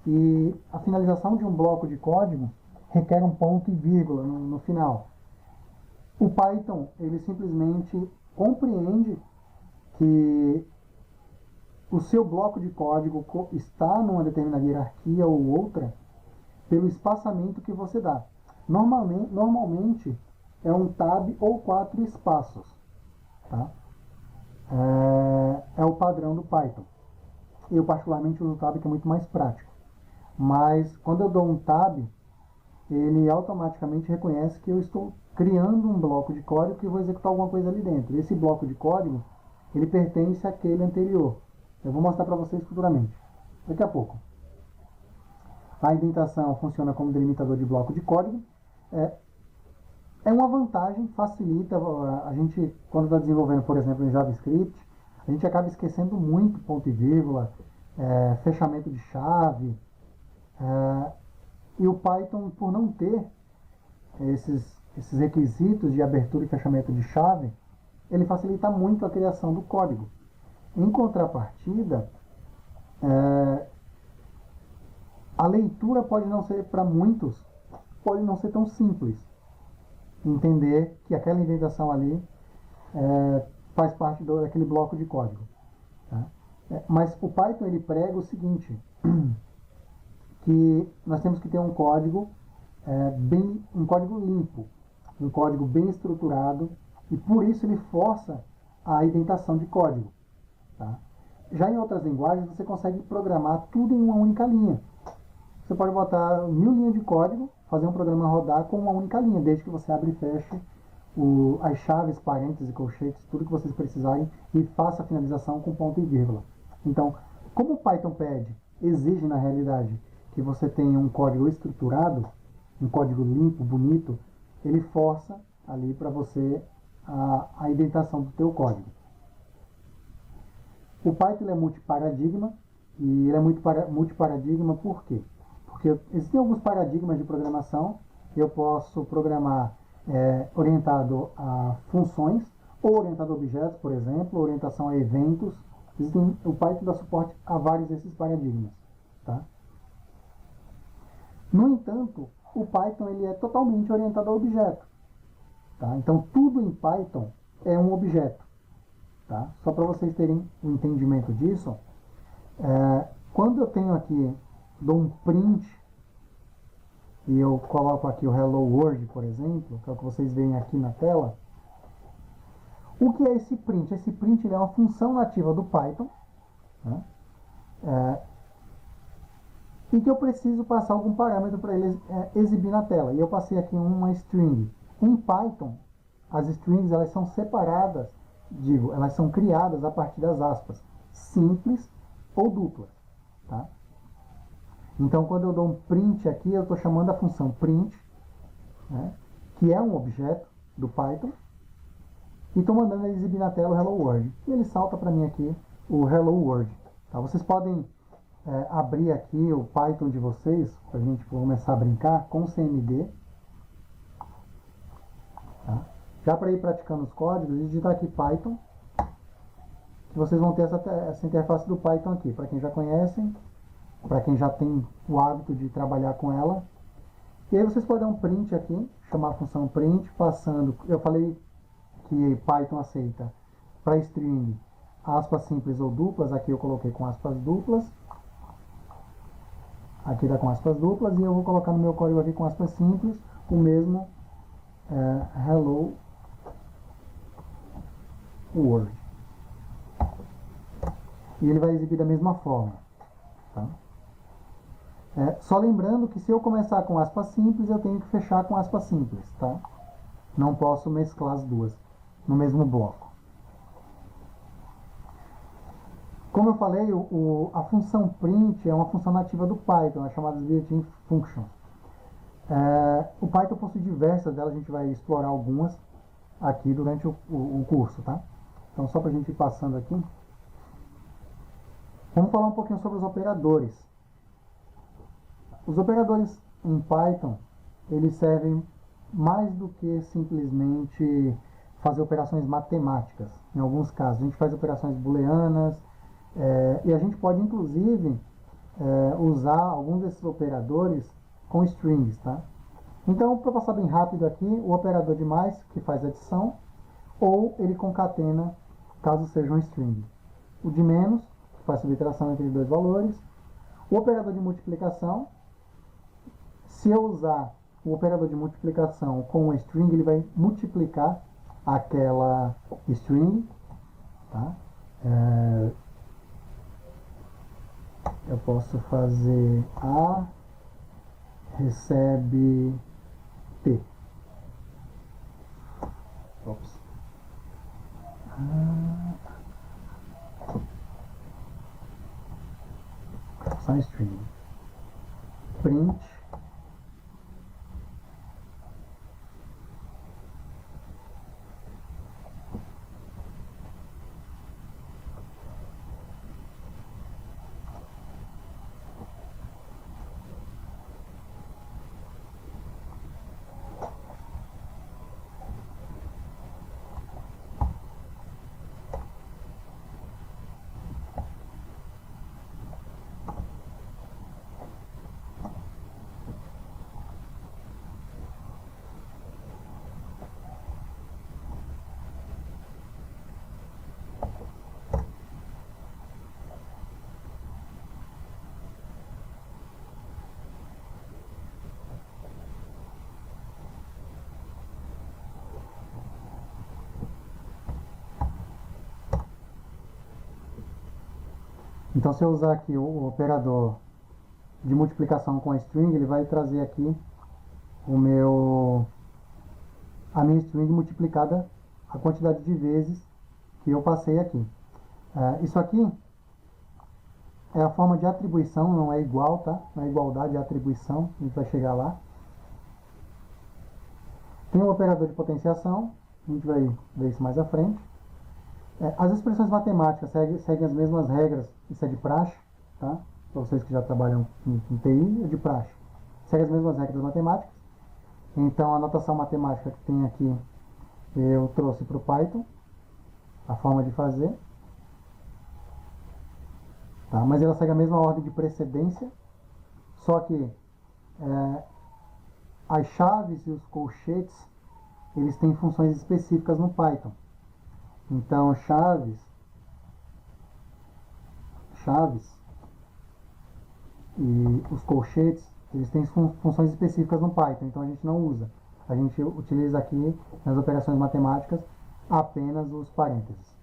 e a finalização de um bloco de código requer um ponto e vírgula no final. O Python ele simplesmente compreende que o seu bloco de código está numa determinada hierarquia ou outra pelo espaçamento que você dá. Normalmente é um tab ou 4 espaços. Tá? É o padrão do Python. Eu particularmente uso o tab, que é muito mais prático. Mas quando eu dou um tab, ele automaticamente reconhece que eu estou criando um bloco de código que vou executar alguma coisa ali dentro. Esse bloco de código, ele pertence àquele anterior. Eu vou mostrar para vocês futuramente, daqui a pouco. A indentação funciona como delimitador de bloco de código. É uma vantagem, facilita. A gente, quando está desenvolvendo, por exemplo, em JavaScript, a gente acaba esquecendo muito ponto e vírgula, fechamento de chave. E o Python, por não ter esses requisitos de abertura e fechamento de chave, ele facilita muito a criação do código. Em contrapartida, a leitura pode não ser, para muitos, pode não ser tão simples. Entender que aquela indentação ali faz parte daquele bloco de código. Tá? Mas o Python ele prega o seguinte, que nós temos que ter um código um código limpo, um código bem estruturado, e por isso ele força a indentação de código. Tá? Já em outras linguagens você consegue programar tudo em uma única linha. Você pode botar 1000 linhas de código, fazer um programa rodar com uma única linha, desde que você abra e feche as chaves, parênteses, colchetes, tudo que vocês precisarem, e faça a finalização com ponto e vírgula. Então, como o Python pede, exige na realidade que você tenha um código estruturado, um código limpo, bonito, ele força ali para você a indentação do teu código. O Python é multiparadigma, e ele é multiparadigma por quê? Porque existem alguns paradigmas de programação. Eu posso programar orientado a funções, ou orientado a objetos, por exemplo, orientação a eventos. O Python dá suporte a vários desses paradigmas. Tá? No entanto, o Python ele é totalmente orientado a objeto. Tá? Então, tudo em Python é um objeto. Tá? Só para vocês terem um entendimento disso, quando eu tenho aqui, dou um print, e eu coloco aqui o Hello World, por exemplo, que é o que vocês veem aqui na tela, O que é esse print? Esse print ele é uma função nativa do Python, né? E que eu preciso passar algum parâmetro para ele exibir na tela. E eu passei aqui uma string. Em Python, as strings elas são separadas, elas são criadas a partir das aspas, simples ou duplas. Tá? Então, quando eu dou um print aqui, eu estou chamando a função print, né, que é um objeto do Python, e estou mandando ele exibir na tela o Hello World. E ele salta para mim aqui o Hello World. Tá? Vocês podem abrir aqui o Python de vocês, para a gente começar a brincar com o CMD. Tá? Já para ir praticando os códigos, digitar aqui Python, que vocês vão ter essa interface do Python aqui. Para quem já conhecem, para quem já tem o hábito de trabalhar com ela. E aí vocês podem dar um print aqui, chamar a função print, passando, eu falei que Python aceita para string aspas simples ou duplas, aqui eu coloquei com aspas duplas, aqui dá com aspas duplas, e eu vou colocar no meu código aqui com aspas simples, o mesmo Hello World. E ele vai exibir da mesma forma. Tá? Só lembrando que se eu começar com aspas simples, eu tenho que fechar com aspas simples. Tá? Não posso mesclar as duas no mesmo bloco. Como eu falei, a função print é uma função nativa do Python, é chamada built-in functions. O Python possui diversas delas, a gente vai explorar algumas aqui durante o curso. Tá? Então, só para a gente ir passando aqui, vamos falar um pouquinho sobre os operadores. Os operadores em Python, eles servem mais do que simplesmente fazer operações matemáticas. Em alguns casos, a gente faz operações booleanas, e a gente pode, inclusive, usar alguns desses operadores com strings. Tá? Então, para passar bem rápido aqui, o operador de mais, que faz adição, ou ele concatena, caso seja um string. O de menos, que faz subtração entre dois valores. O operador de multiplicação, se eu usar o operador de multiplicação com uma string, ele vai multiplicar aquela string. Tá? Eu posso fazer A recebe T. Ops. Só string. Print. Então, se eu usar aqui o operador de multiplicação com a string, ele vai trazer aqui a minha string multiplicada a quantidade de vezes que eu passei aqui. Isso aqui é a forma de atribuição, não é igual, tá? Não é igualdade, é atribuição, a gente vai chegar lá. Tem o operador de potenciação, a gente vai ver isso mais à frente. As expressões matemáticas seguem as mesmas regras, isso é de praxe, tá? Para vocês que já trabalham em TI, é de praxe. Segue as mesmas regras matemáticas. Então, a notação matemática que tem aqui, eu trouxe para o Python, a forma de fazer. Tá? Mas ela segue a mesma ordem de precedência, só que as chaves e os colchetes, eles têm funções específicas no Python. Então, chaves e os colchetes, eles têm funções específicas no Python, então a gente não usa. A gente utiliza aqui nas operações matemáticas apenas os parênteses.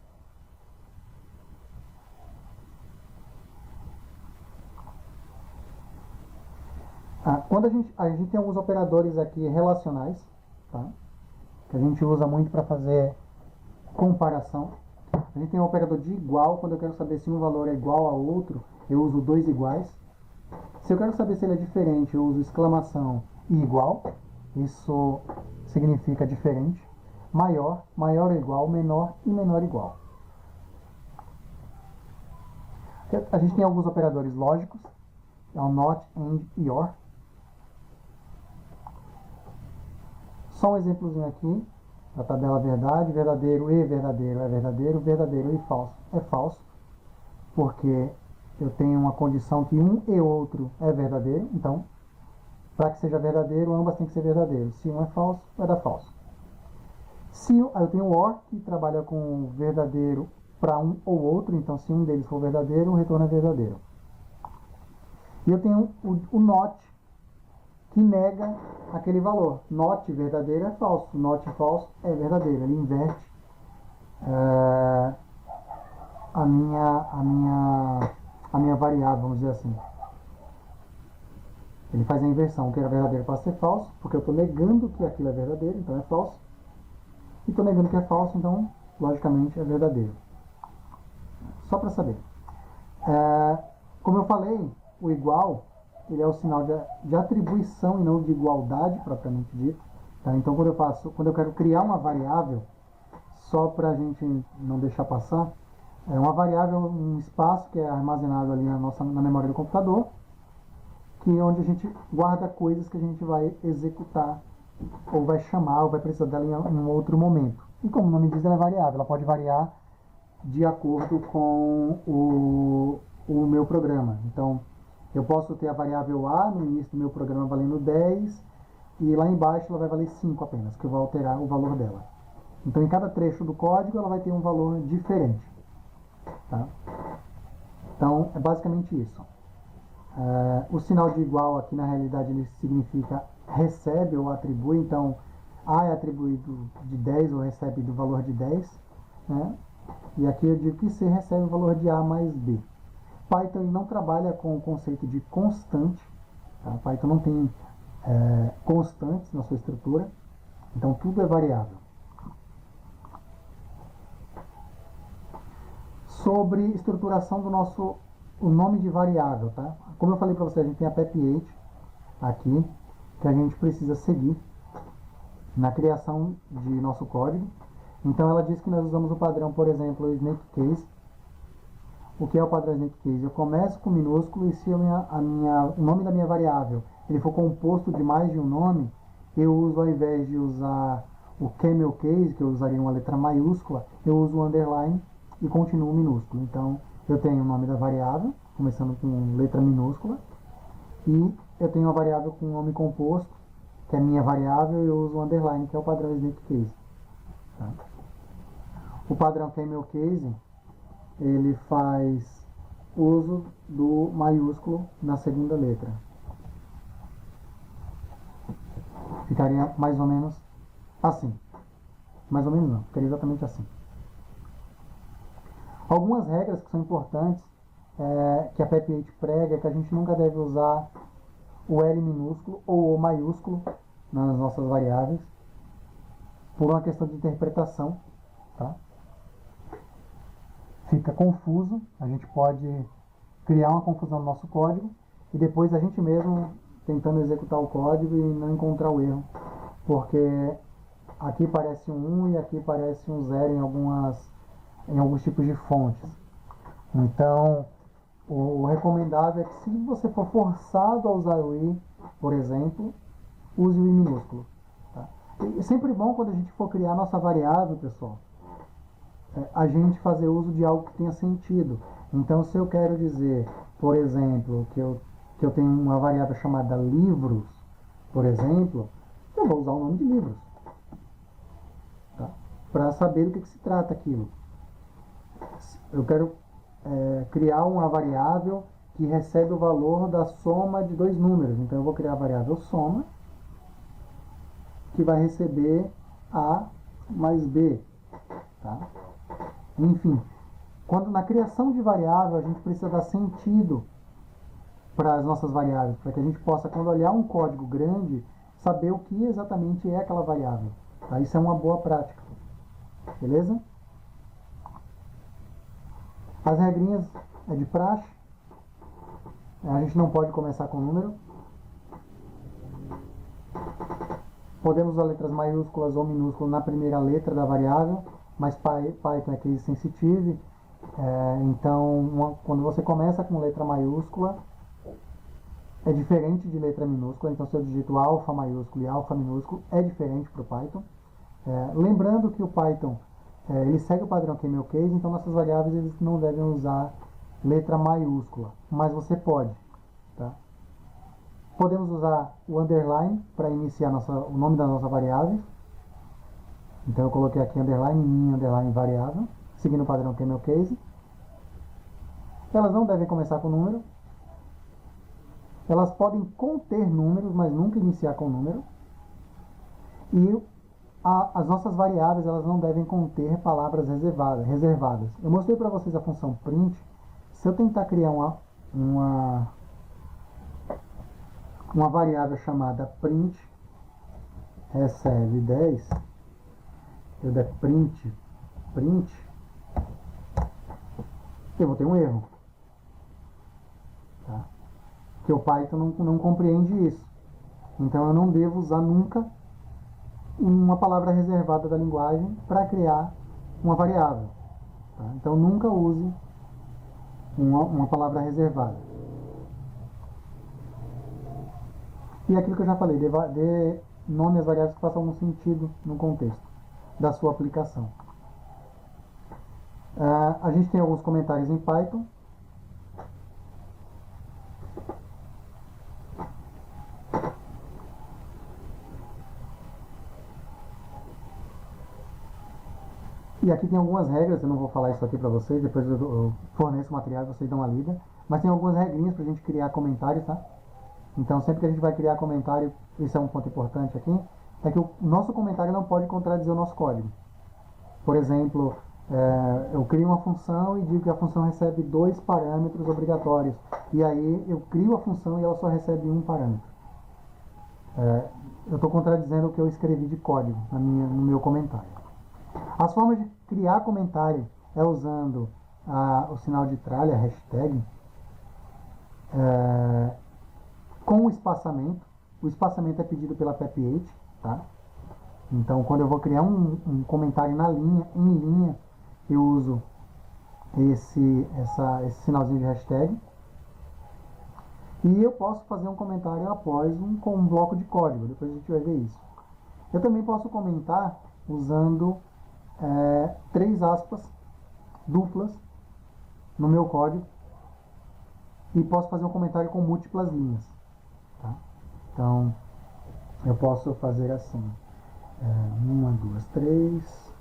Quando a gente tem alguns operadores aqui relacionais, tá? Que a gente usa muito para fazer comparação. A gente tem um operador de igual, quando eu quero saber se um valor é igual a outro, eu uso dois iguais. Se eu quero saber se ele é diferente, eu uso exclamação e igual. Isso significa diferente. Maior, maior ou igual, menor e menor igual. A gente tem alguns operadores lógicos, é o not, and e or. Só um exemplozinho aqui da tabela verdade, verdadeiro e verdadeiro é verdadeiro, verdadeiro e falso é falso, porque eu tenho uma condição que um e outro é verdadeiro, então para que seja verdadeiro, ambas têm que ser verdadeiros. Se um é falso, vai dar falso. Se eu tenho o or, que trabalha com verdadeiro para um ou outro, então se um deles for verdadeiro, o retorno é verdadeiro. E eu tenho o not, que nega aquele valor. Not verdadeiro é falso, not falso é verdadeiro. Ele inverte a minha variável, vamos dizer assim. Ele faz a inversão, o que era verdadeiro passa a ser falso, porque eu estou negando que aquilo é verdadeiro, então é falso. E estou negando que é falso, então, logicamente, é verdadeiro. Só para saber. Como eu falei, o igual, ele é o sinal de atribuição e não de igualdade, propriamente dito. Tá? Então, quando eu quero criar uma variável, só para a gente não deixar passar, é uma variável, um espaço que é armazenado ali na memória do computador, que é onde a gente guarda coisas que a gente vai executar, ou vai chamar, ou vai precisar dela em um outro momento. E como o nome diz, ela é variável, ela pode variar de acordo com o meu programa. Então, eu posso ter a variável A no início do meu programa valendo 10, e lá embaixo ela vai valer 5 apenas, que eu vou alterar o valor dela. Então, em cada trecho do código, ela vai ter um valor diferente. Tá? Então, é basicamente isso. O sinal de igual aqui, na realidade, ele significa recebe ou atribui. Então, A é atribuído de 10 ou recebe do valor de 10. Né? E aqui eu digo que C recebe o valor de A mais B. Python não trabalha com o conceito de constante. Tá? Python não tem constantes na sua estrutura. Então, tudo é variável. Sobre estruturação do o nome de variável, tá? Como eu falei para você, a gente tem a PEP8 aqui, que a gente precisa seguir na criação de nosso código. Então ela diz que nós usamos o padrão, por exemplo, o snake case. O que é o padrão snake case? Eu começo com minúsculo, e se o nome da minha variável ele for composto de mais de um nome, eu uso, ao invés de usar o camel case, que eu usaria uma letra maiúscula, eu uso o underline e continuo minúsculo. Então, eu tenho o nome da variável, começando com letra minúscula, e eu tenho a variável com nome composto, que é a minha variável, e eu uso o underline, que é o padrão snake case. Tá? O padrão camel case, ele faz uso do maiúsculo na segunda letra. Ficaria mais ou menos assim. Mais ou menos não, ficaria exatamente assim. Algumas regras que são importantes, que a PEP8 prega, é que a gente nunca deve usar o L minúsculo ou o maiúsculo nas nossas variáveis, por uma questão de interpretação. Tá? Fica confuso, a gente pode criar uma confusão no nosso código, e depois a gente mesmo tentando executar o código e não encontrar o erro, porque aqui parece um 1 e aqui parece um 0 em alguns tipos de fontes. Então, o recomendável é que, se você for forçado a usar o i, por exemplo, use o i minúsculo. Tá? E é sempre bom, quando a gente for criar nossa variável, pessoal, a gente fazer uso de algo que tenha sentido. Então, se eu quero dizer, por exemplo, que eu tenho uma variável chamada livros, por exemplo, eu vou usar o nome de livros, tá? Para saber do que se trata aquilo. Eu quero criar uma variável que recebe o valor da soma de dois números. Então eu vou criar a variável soma, que vai receber A mais B. Tá? Enfim, quando na criação de variável a gente precisa dar sentido para as nossas variáveis, para que a gente possa, quando olhar um código grande, saber o que exatamente é aquela variável. Tá? Isso é uma boa prática. Beleza? As regrinhas é de praxe. A gente não pode começar com número. Podemos usar letras maiúsculas ou minúsculas na primeira letra da variável, mas Python é case sensitive. Então, quando você começa com letra maiúscula, é diferente de letra minúscula. Então, se eu digito alfa maiúsculo e alfa minúsculo, é diferente para o Python. Lembrando que o Python ele segue o padrão camel case, então nossas variáveis eles não devem usar letra maiúscula, mas você pode. Tá? Podemos usar o underline para iniciar o nome da nossa variável. Então eu coloquei aqui underline minha underline variável, seguindo o padrão camel case. Elas não devem começar com número. Elas podem conter números, mas nunca iniciar com número. E as nossas variáveis elas não devem conter palavras reservadas. Eu mostrei para vocês a função print. Se eu tentar criar uma variável chamada print recebe 10, eu der print, eu vou ter um erro. Tá? Que o Python não compreende isso. Então eu não devo usar nunca uma palavra reservada da linguagem para criar uma variável. Tá? Então nunca use uma palavra reservada. E aquilo que eu já falei, dê nome às variáveis que façam algum sentido no contexto da sua aplicação. A gente tem alguns comentários em Python. E aqui tem algumas regras, eu não vou falar isso aqui para vocês, depois eu forneço o material e vocês dão uma lida. Mas tem algumas regrinhas para a gente criar comentários, tá? Então sempre que a gente vai criar comentário, esse é um ponto importante aqui, é que o nosso comentário não pode contradizer o nosso código. Por exemplo, eu crio uma função e digo que a função recebe 2 parâmetros obrigatórios. E aí eu crio a função e ela só recebe um parâmetro. Eu estou contradizendo o que eu escrevi de código no meu comentário. As formas de criar comentário é usando o sinal de tralha, hashtag, com o espaçamento. O espaçamento é pedido pela PEP8, tá? Então, quando eu vou criar um comentário em linha, eu uso esse sinalzinho de hashtag. E eu posso fazer um comentário após com um bloco de código, depois a gente vai ver isso. Eu também posso comentar usando 3 aspas duplas no meu código e posso fazer um comentário com múltiplas linhas. Tá? Então, eu posso fazer assim, 1, 2, 3,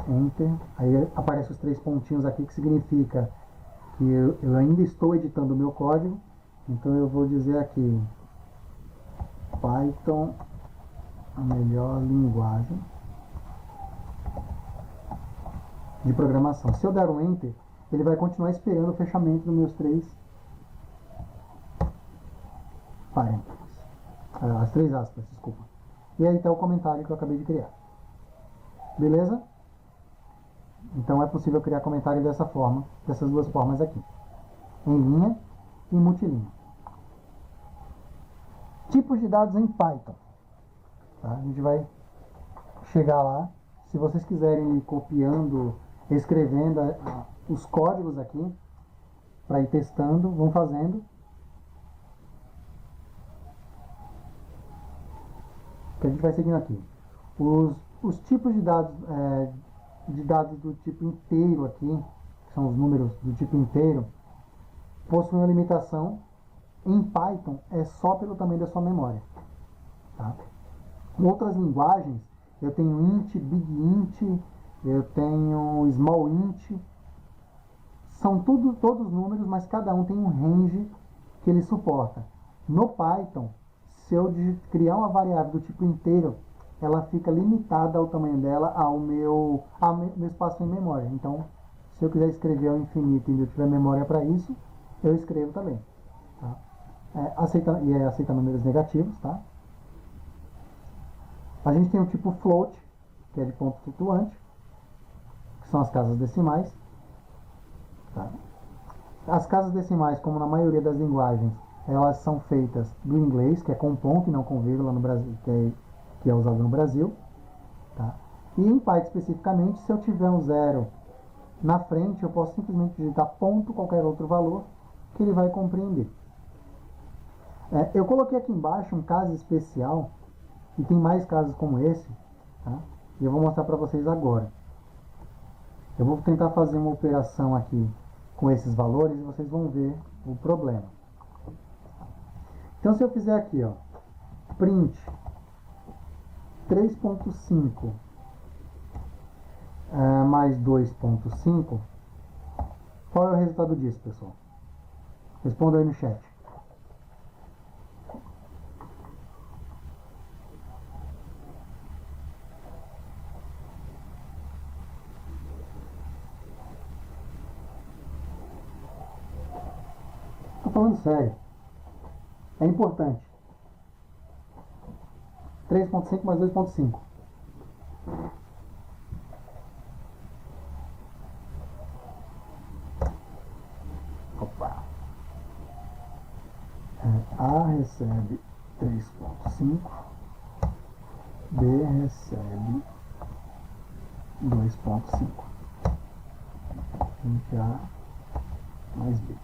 Enter, aí aparecem os 3 pontinhos aqui, que significa que eu ainda estou editando o meu código. Então eu vou dizer aqui, Python, a melhor linguagem de programação. Se eu der um Enter, ele vai continuar esperando o fechamento dos meus 3 parênteses. As 3 aspas, desculpa. E aí está o comentário que eu acabei de criar. Beleza? Então é possível criar comentário dessa forma, dessas 2 formas aqui. Em linha e multilinha. Tipos de dados em Python. Tá? A gente vai chegar lá. Se vocês quiserem ir copiando, escrevendo os códigos aqui, para ir testando, vão fazendo. Que a gente vai seguindo aqui. Os tipos de dados do tipo inteiro aqui, que são os números do tipo inteiro, possuem uma limitação. Em Python é só pelo tamanho da sua memória. Tá? Em outras linguagens, eu tenho int, big int, eu tenho small int. São todos números, mas cada um tem um range que ele suporta. No Python, se eu criar uma variável do tipo inteiro, ela fica limitada ao tamanho dela, ao meu espaço em memória. Então, se eu quiser escrever ao infinito e eu tiver memória para isso, eu escrevo também. Tá? Aceita números negativos. Tá? A gente tem o tipo float, que é de ponto flutuante, que são as casas decimais. Tá? As casas decimais, como na maioria das linguagens, elas são feitas do inglês, que é com ponto e não com vírgula no Brasil, que é usado no Brasil. Tá? E em Python especificamente, se eu tiver um zero na frente, eu posso simplesmente digitar ponto, qualquer outro valor, que ele vai compreender. Eu coloquei aqui embaixo um caso especial, e tem mais casos como esse, tá? E eu vou mostrar para vocês agora. Eu vou tentar fazer uma operação aqui com esses valores e vocês vão ver o problema. Então, se eu fizer aqui, ó, print 3.5 mais 2.5, qual é o resultado disso, pessoal? Responda aí no chat. Tô falando sério. É importante. 3.5 mais 2.5. Opa. A recebe 3.5. B recebe 2.5. Entre A mais B.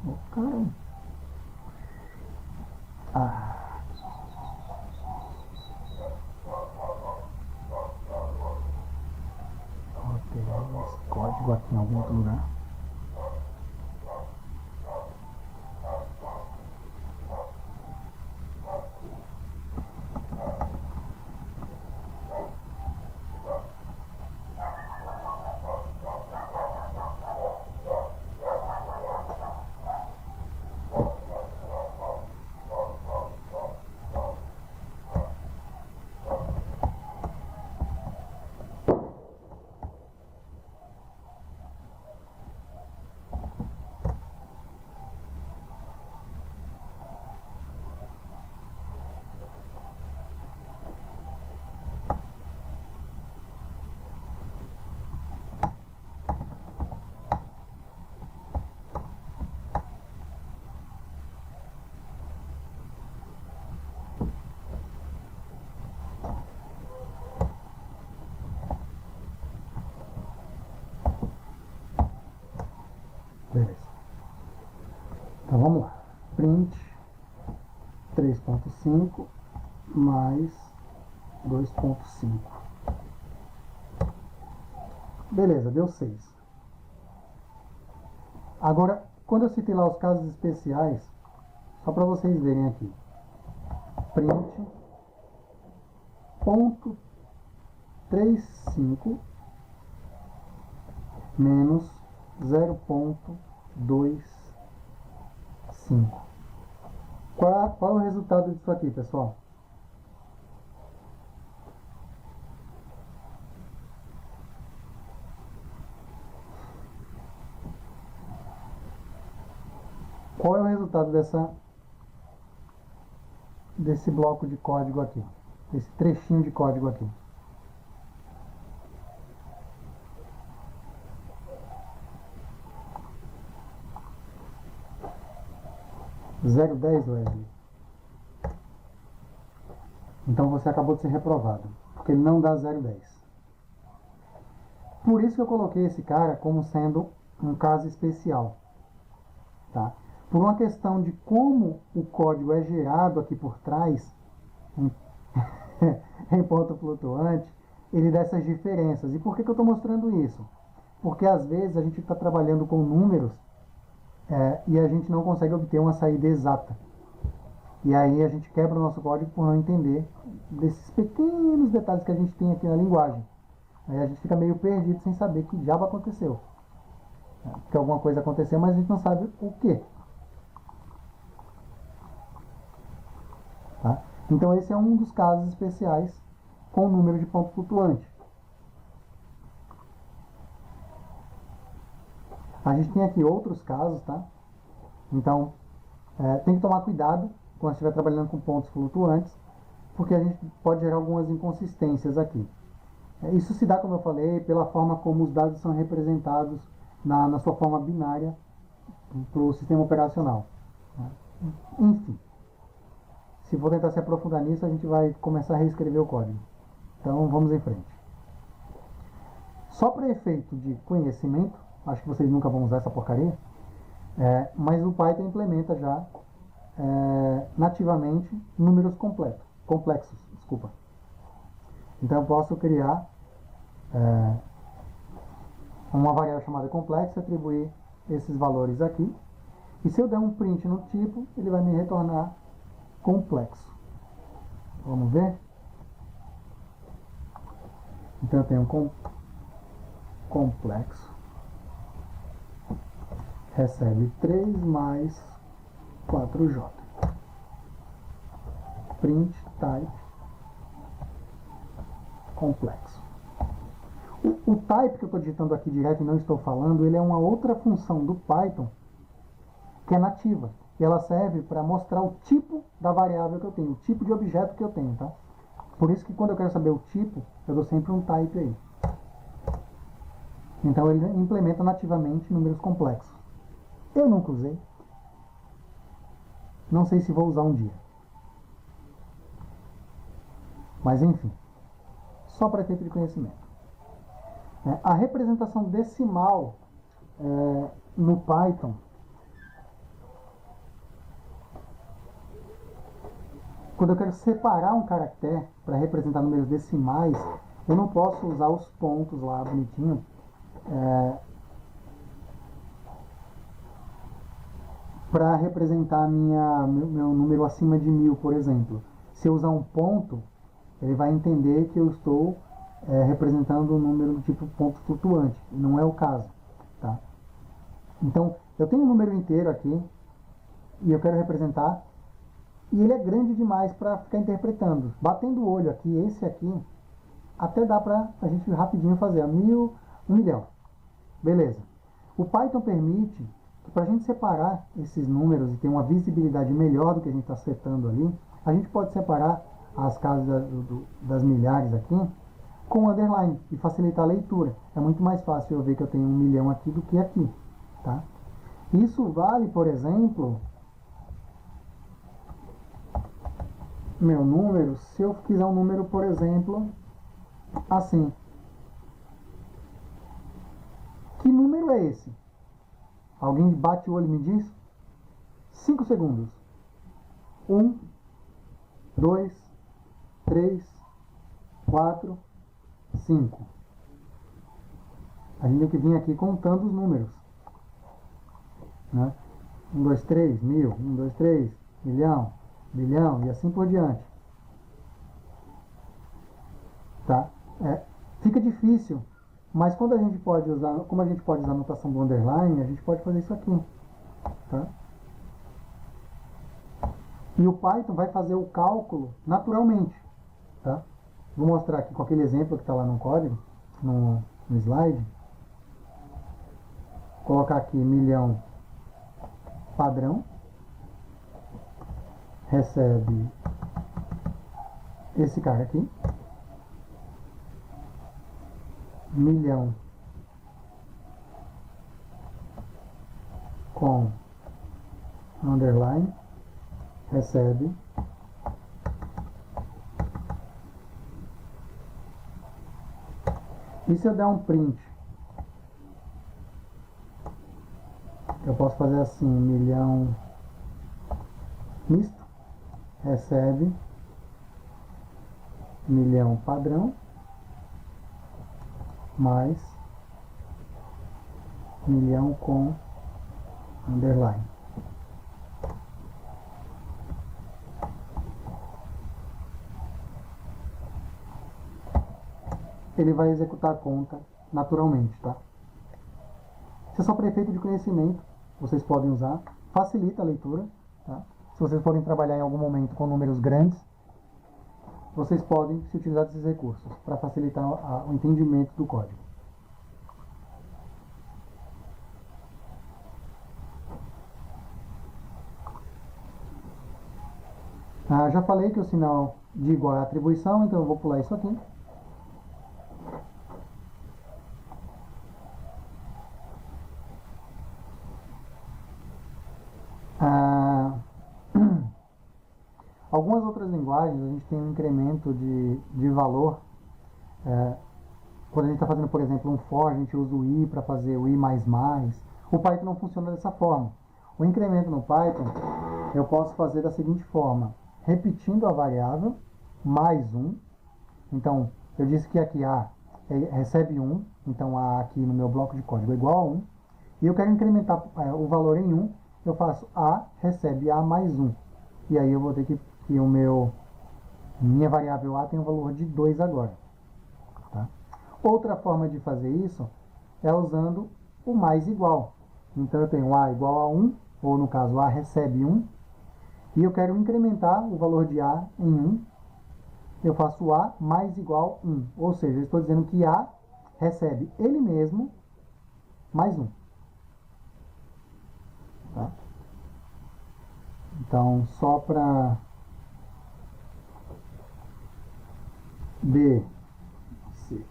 Oh, caramba. Alterei esse código aqui em algum outro lugar. Beleza. Então vamos lá. Print 3.5 mais 2.5. Beleza, deu 6. Agora, quando eu citei lá os casos especiais, só para vocês verem aqui. Print ponto 35 menos 0.25. Qual é o resultado disso aqui, pessoal? Qual é o resultado desse bloco de código aqui? Esse trechinho de código aqui? Zero 10, Wesley. Então você acabou de ser reprovado, porque ele não dá 0,10. Por isso que eu coloquei esse cara como sendo um caso especial. Tá? Por uma questão de como o código é gerado aqui por trás, em ponto flutuante, ele dá essas diferenças. E por que eu estou mostrando isso? Porque às vezes a gente está trabalhando com números e a gente não consegue obter uma saída exata. E aí a gente quebra o nosso código por não entender desses pequenos detalhes que a gente tem aqui na linguagem. Aí a gente fica meio perdido sem saber que diabo aconteceu. Que alguma coisa aconteceu, mas a gente não sabe o que. Tá? Então esse é um dos casos especiais com o número de ponto flutuante. A gente tem aqui outros casos, tá? Então tem que tomar cuidado quando estiver trabalhando com pontos flutuantes, porque a gente pode gerar algumas inconsistências aqui. Isso se dá, como eu falei, pela forma como os dados são representados na sua forma binária para o sistema operacional. Enfim, se for tentar se aprofundar nisso, a gente vai começar a reescrever o código. Então vamos em frente. Só para efeito de conhecimento, acho que vocês nunca vão usar essa porcaria, mas o Python implementa já nativamente números complexos. Desculpa. Então eu posso criar uma variável chamada complexo, atribuir esses valores aqui, e se eu der um print no tipo, ele vai me retornar complexo. Vamos ver? Então eu tenho complexo, recebe 3 mais 4j. Print type complexo. O type que eu estou digitando aqui direto e não estou falando, ele é uma outra função do Python que é nativa. E ela serve para mostrar o tipo da variável que eu tenho, o tipo de objeto que eu tenho, tá? Por isso que quando eu quero saber o tipo, eu dou sempre um type aí. Então ele implementa nativamente números complexos. Eu nunca usei. Não sei se vou usar um dia. Mas enfim, só para efeito de conhecimento. A representação decimal no Python, quando eu quero separar um caractere para representar números decimais, eu não posso usar os pontos lá bonitinho para representar meu número acima de 1000, por exemplo. Se eu usar um ponto, ele vai entender que eu estou representando um número do tipo ponto flutuante. Não é o caso. Tá? Então, eu tenho um número inteiro aqui e eu quero representar, e ele é grande demais para ficar interpretando. Batendo o olho aqui, esse aqui, até dá para a gente rapidinho fazer. 1000, 1 milhão. Beleza. O Python permite que para a gente separar esses números e ter uma visibilidade melhor do que a gente está setando ali, a gente pode separar as casas das milhares aqui com underline e facilitar a leitura. É muito mais fácil eu ver que eu tenho 1 milhão aqui do que aqui. Tá? Isso vale, por exemplo, meu número, se eu quiser um número, por exemplo, assim. Que número é esse? Alguém bate o olho e me diz? 5 segundos. 1, 2, 3, 4, 5. A gente tem que vir aqui contando os números. Né? 1, 2, 3, 1000. 1, 2, 3, milhão, bilhão e assim por diante. Tá? Fica difícil, mas quando a gente pode usar, como a gente pode usar a notação do underline, a gente pode fazer isso aqui. Tá? E o Python vai fazer o cálculo naturalmente. Tá? Vou mostrar aqui com aquele exemplo que está lá no código, no slide. Vou colocar aqui milhão padrão. Recebe esse cara aqui. Milhão com underline. Recebe e se eu der um print, eu posso fazer assim, milhão misto, recebe milhão padrão mais milhão com underline. Ele vai executar a conta naturalmente, tá? Isso é só para efeito de conhecimento, vocês podem usar, facilita a leitura, tá? Se vocês forem trabalhar em algum momento com números grandes, vocês podem se utilizar desses recursos para facilitar o entendimento do código. Já falei que o sinal de igual é a atribuição, então eu vou pular isso aqui. Algumas outras linguagens a gente tem um incremento de valor. Quando a gente está fazendo, por exemplo, um for, a gente usa o i para fazer o i++. O Python não funciona dessa forma. O incremento no Python eu posso fazer da seguinte forma, repetindo a variável, mais 1. Então, eu disse que aqui A recebe 1, então A aqui no meu bloco de código é igual a 1. E eu quero incrementar o valor em 1, eu faço A recebe A mais 1. E aí eu vou ter que minha variável A tem um valor de 2 agora. Tá? Outra forma de fazer isso é usando o mais igual. Então eu tenho A igual a 1, ou no caso A recebe 1, e eu quero incrementar o valor de A em 1, eu faço A mais igual 1. Ou seja, eu estou dizendo que A recebe ele mesmo mais 1. Tá? Então, só para B C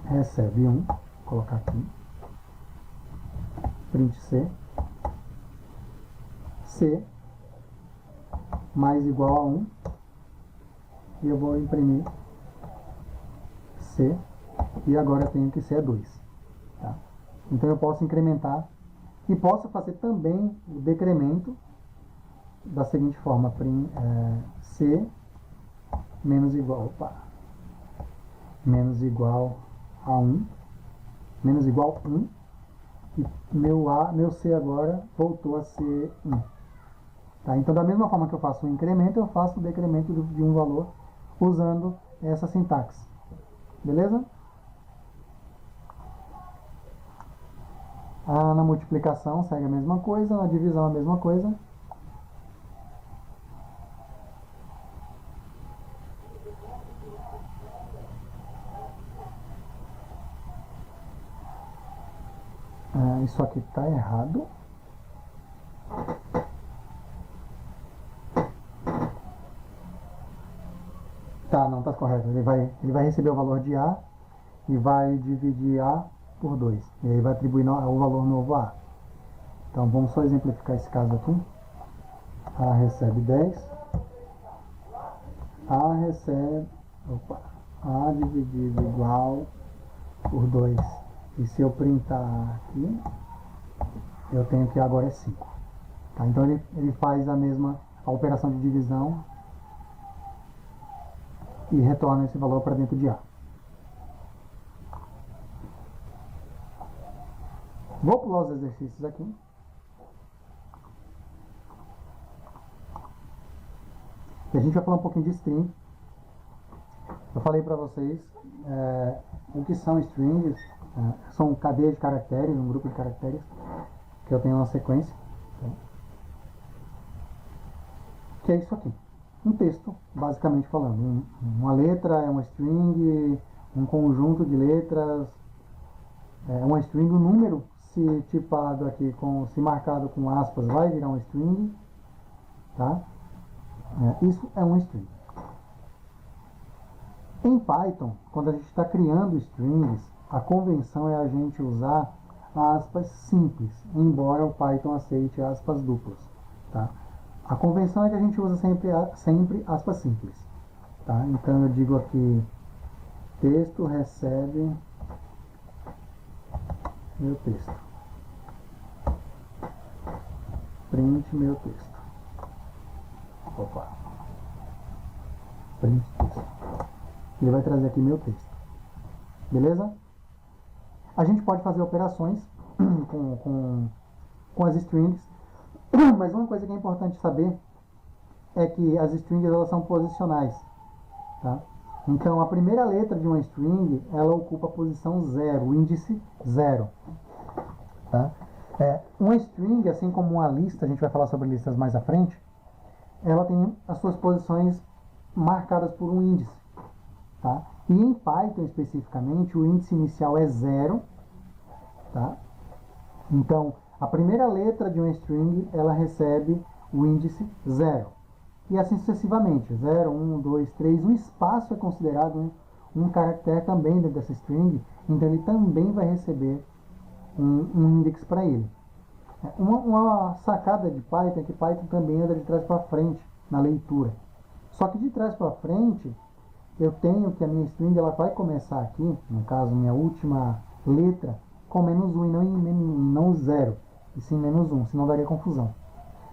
recebe 1, vou colocar aqui, print C, C mais igual a 1, e eu vou imprimir C, e agora eu tenho que C é 2. Tá? Então eu posso incrementar, e posso fazer também o decremento da seguinte forma, C menos igual a 1, menos igual a 1, e meu C agora voltou a ser 1. Tá? Então, da mesma forma que eu faço o incremento, eu faço o decremento de um valor usando essa sintaxe. Beleza? Na multiplicação segue a mesma coisa, na divisão a mesma coisa. Isso aqui está errado. Tá, não, está correto. Ele vai receber o valor de A e vai dividir A por 2. E aí vai atribuir o valor novo a A. Então vamos só exemplificar esse caso aqui. A recebe 10. A dividido igual por 2. E se eu printar aqui, eu tenho que agora é 5. Tá? Então ele faz a operação de divisão e retorna esse valor para dentro de A. Vou pular os exercícios aqui. E a gente vai falar um pouquinho de string. Eu falei para vocês o que são strings. São cadeias de caracteres, um grupo de caracteres que eu tenho uma sequência. Que é isso aqui. Um texto, basicamente falando. Uma letra é uma string, um conjunto de letras é uma string. O número, se tipado aqui, se marcado com aspas, vai virar uma string. Tá? Isso é uma string. Em Python, quando a gente está criando strings, a convenção é a gente usar aspas simples, embora o Python aceite aspas duplas. Tá? A convenção é que a gente usa sempre aspas simples. Tá? Então eu digo aqui, texto recebe meu texto. Print meu texto. Opa. Print texto. Ele vai trazer aqui meu texto. Beleza? A gente pode fazer operações com as strings, mas uma coisa que é importante saber é que as strings elas são posicionais. Tá? Então a primeira letra de uma string ela ocupa a posição 0, o índice 0. Tá? Uma string, assim como uma lista, a gente vai falar sobre listas mais à frente, ela tem as suas posições marcadas por um índice. Tá? E em Python especificamente, o índice inicial é 0. Tá? Então, a primeira letra de uma string, ela recebe o índice 0. E assim sucessivamente, 0, 1, 2, 3. O espaço é considerado um caractere também dentro dessa string, então ele também vai receber um index para ele. Uma sacada de Python é que Python também anda de trás para frente na leitura. Só que de trás para frente, eu tenho que a minha string ela vai começar aqui, no caso minha última letra, com -1 e não 0, e sim -1, senão daria confusão.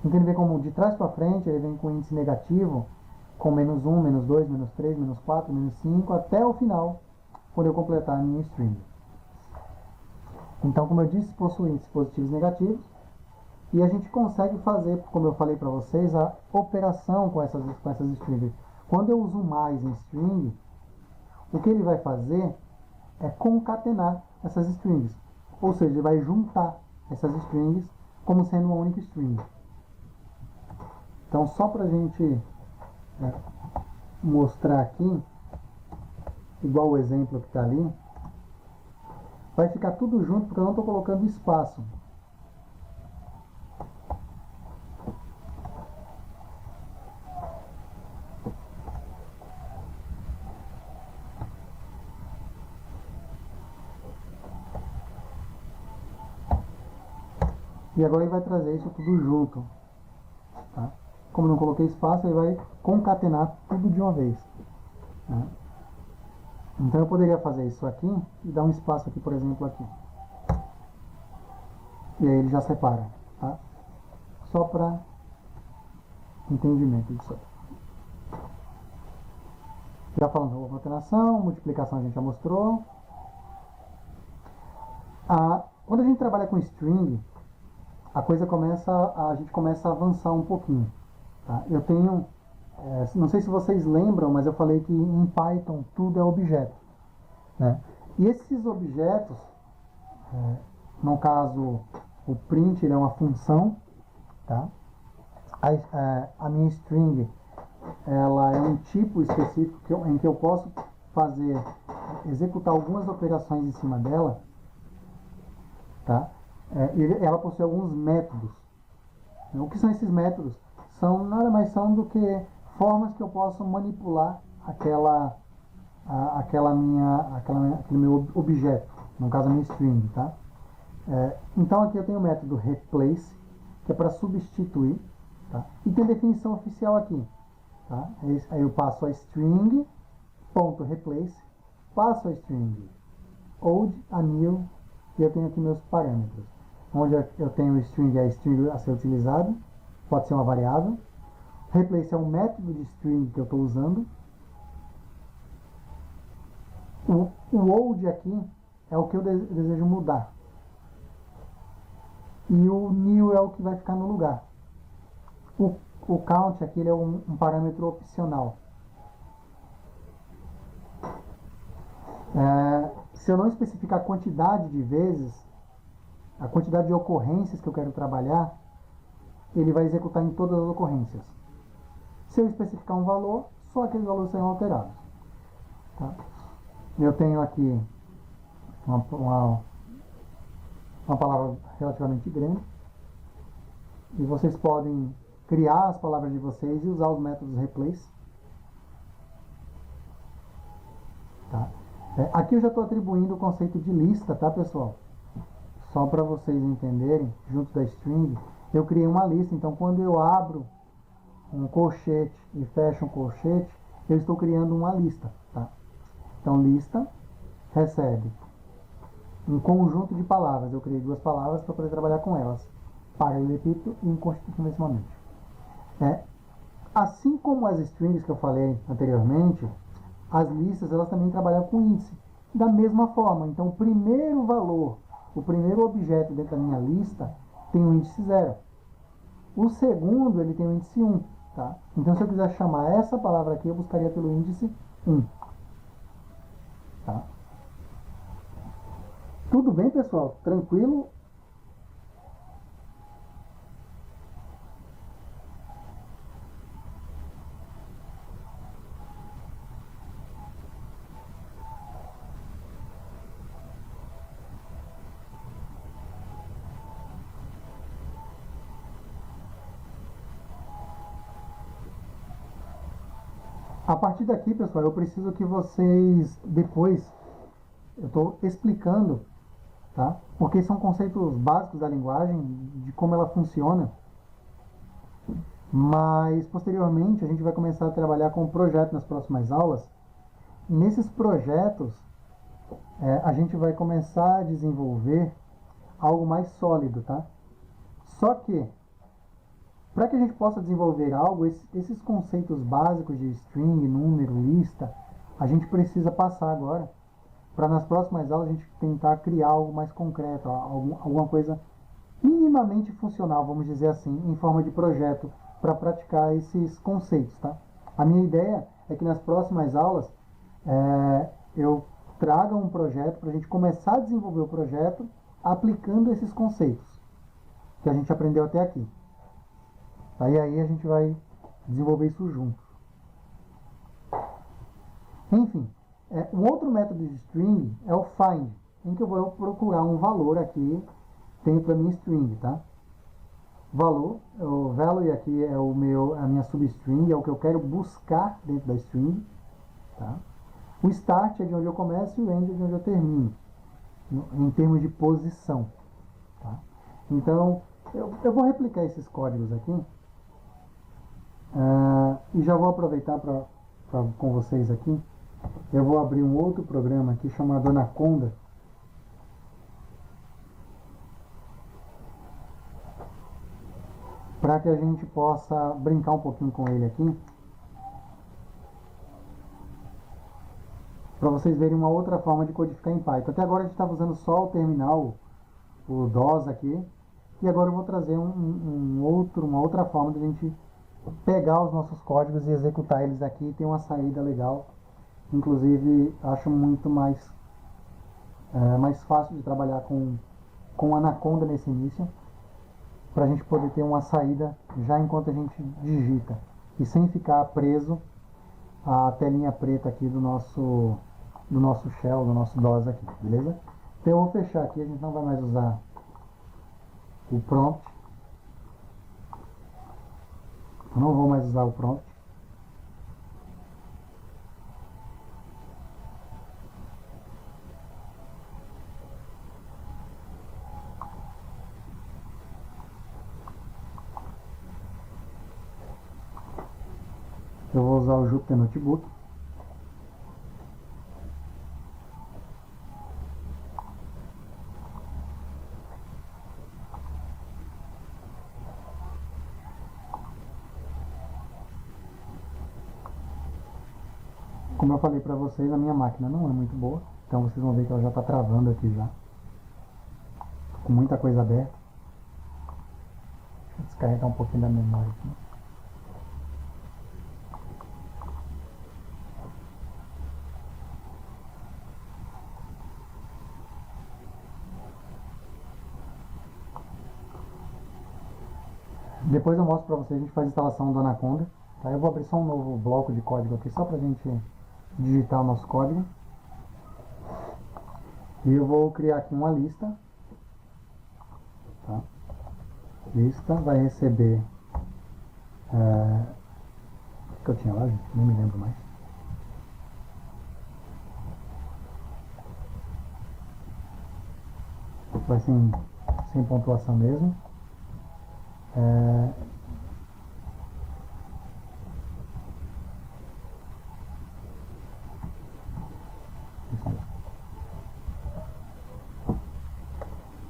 Então ele vem como de trás para frente, ele vem com índice negativo, com -1, -2, -3, -4, -5, até o final, quando eu completar a minha string. Então, como eu disse, possui índices positivos e negativos, e a gente consegue fazer, como eu falei para vocês, a operação com essas strings. Quando eu uso mais em string, o que ele vai fazer é concatenar essas strings. Ou seja, ele vai juntar essas strings como sendo uma única string. Então, só para a gente mostrar aqui, igual o exemplo que está ali, vai ficar tudo junto porque eu não estou colocando espaço. E agora ele vai trazer isso tudo junto. Tá? Como não coloquei espaço, ele vai concatenar tudo de uma vez. Tá? Então eu poderia fazer isso aqui e dar um espaço aqui, por exemplo, aqui. E aí ele já separa. Tá? Só para entendimento disso aqui. Já falamos da concatenação, multiplicação a gente já mostrou. Quando a gente trabalha com string, a gente começa a avançar um pouquinho. Tá? Eu tenho, não sei se vocês lembram, mas eu falei que em Python tudo é objeto. Né? E esses objetos, no caso o print ele é uma função, tá? A minha string ela é um tipo específico em que eu posso executar algumas operações em cima dela, tá? Ela possui alguns métodos. O que são esses métodos? Nada mais são do que formas que eu posso manipular aquele meu objeto, no caso a minha string, tá? Então aqui eu tenho o método replace, que é para substituir, tá? E tem definição oficial aqui, tá? Aí eu passo a string ponto replace, passo a string old, a new, e eu tenho aqui meus parâmetros, onde eu tenho a string a ser utilizada, pode ser uma variável. Replace é um método de string que eu estou usando. O old aqui é o que eu desejo mudar. E o new é o que vai ficar no lugar. O count aqui ele é um parâmetro opcional. Se eu não especificar a quantidade de vezes, a quantidade de ocorrências que eu quero trabalhar, ele vai executar em todas as ocorrências. Se eu especificar um valor, só aqueles valores serão alterados. Tá? Eu tenho aqui uma palavra relativamente grande, e vocês podem criar as palavras de vocês e usar os métodos replace. Tá? Aqui eu já estou atribuindo o conceito de lista, tá, pessoal? Só para vocês entenderem, junto da string, eu criei uma lista. Então, quando eu abro um colchete e fecho um colchete, eu estou criando uma lista. Tá? Então, lista recebe um conjunto de palavras. Eu criei 2 palavras para poder trabalhar com elas. Paralelepípedo e inconstitucionalmente. Assim como as strings que eu falei anteriormente, as listas elas também trabalham com índice. Da mesma forma, então o primeiro valor, o primeiro objeto dentro da minha lista tem o índice 0. O segundo ele tem o índice 1. Tá? Então se eu quiser chamar essa palavra aqui, eu buscaria pelo índice 1. Tá? Tudo bem, pessoal? Tranquilo? A partir daqui, pessoal, eu preciso que vocês depois, eu estou explicando, tá? Porque são conceitos básicos da linguagem, de como ela funciona, mas posteriormente a gente vai começar a trabalhar com o projeto nas próximas aulas. E nesses projetos, a gente vai começar a desenvolver algo mais sólido, tá? Só que, para que a gente possa desenvolver algo, esses conceitos básicos de string, número, lista, a gente precisa passar agora, para nas próximas aulas a gente tentar criar algo mais concreto, alguma coisa minimamente funcional, vamos dizer assim, em forma de projeto, para praticar esses conceitos, tá? A minha ideia é que nas próximas aulas eu traga um projeto para a gente começar a desenvolver o projeto aplicando esses conceitos que a gente aprendeu até aqui. Aí a gente vai desenvolver isso junto. Enfim, um outro método de string é o find, em que eu vou procurar um valor aqui dentro da minha string, tá? Valor, o value aqui é a minha substring, é o que eu quero buscar dentro da string, tá? O start é de onde eu começo e o end é de onde eu termino, em termos de posição, tá? Então, eu vou replicar esses códigos aqui e já vou aproveitar com vocês aqui. Eu vou abrir um outro programa aqui chamado Anaconda. Para que a gente possa brincar um pouquinho com ele aqui. Para vocês verem uma outra forma de codificar em Python. Até agora a gente estava usando só o terminal, o DOS aqui. E agora eu vou trazer uma outra forma de a gente pegar os nossos códigos e executar eles aqui e ter uma saída legal. Inclusive, acho muito mais fácil de trabalhar com Anaconda nesse início, para a gente poder ter uma saída já enquanto a gente digita, e sem ficar preso à telinha preta aqui do nosso shell, do nosso DOS aqui, beleza? Então eu vou fechar aqui, a gente não vai mais usar o prompt. Eu não vou mais usar o prompt. Eu vou usar o Jupyter Notebook. Como eu falei para vocês, a minha máquina não é muito boa, então vocês vão ver que ela já está travando aqui já, com muita coisa aberta. Deixa eu descarregar um pouquinho da memória aqui. Depois eu mostro para vocês, a gente faz a instalação do Anaconda. Tá? Eu vou abrir só um novo bloco de código aqui, só para a gente digitar o nosso código. E eu vou criar aqui uma lista. Tá? Lista vai receber... o que eu tinha lá, gente? Nem me lembro mais. Vai sem pontuação mesmo.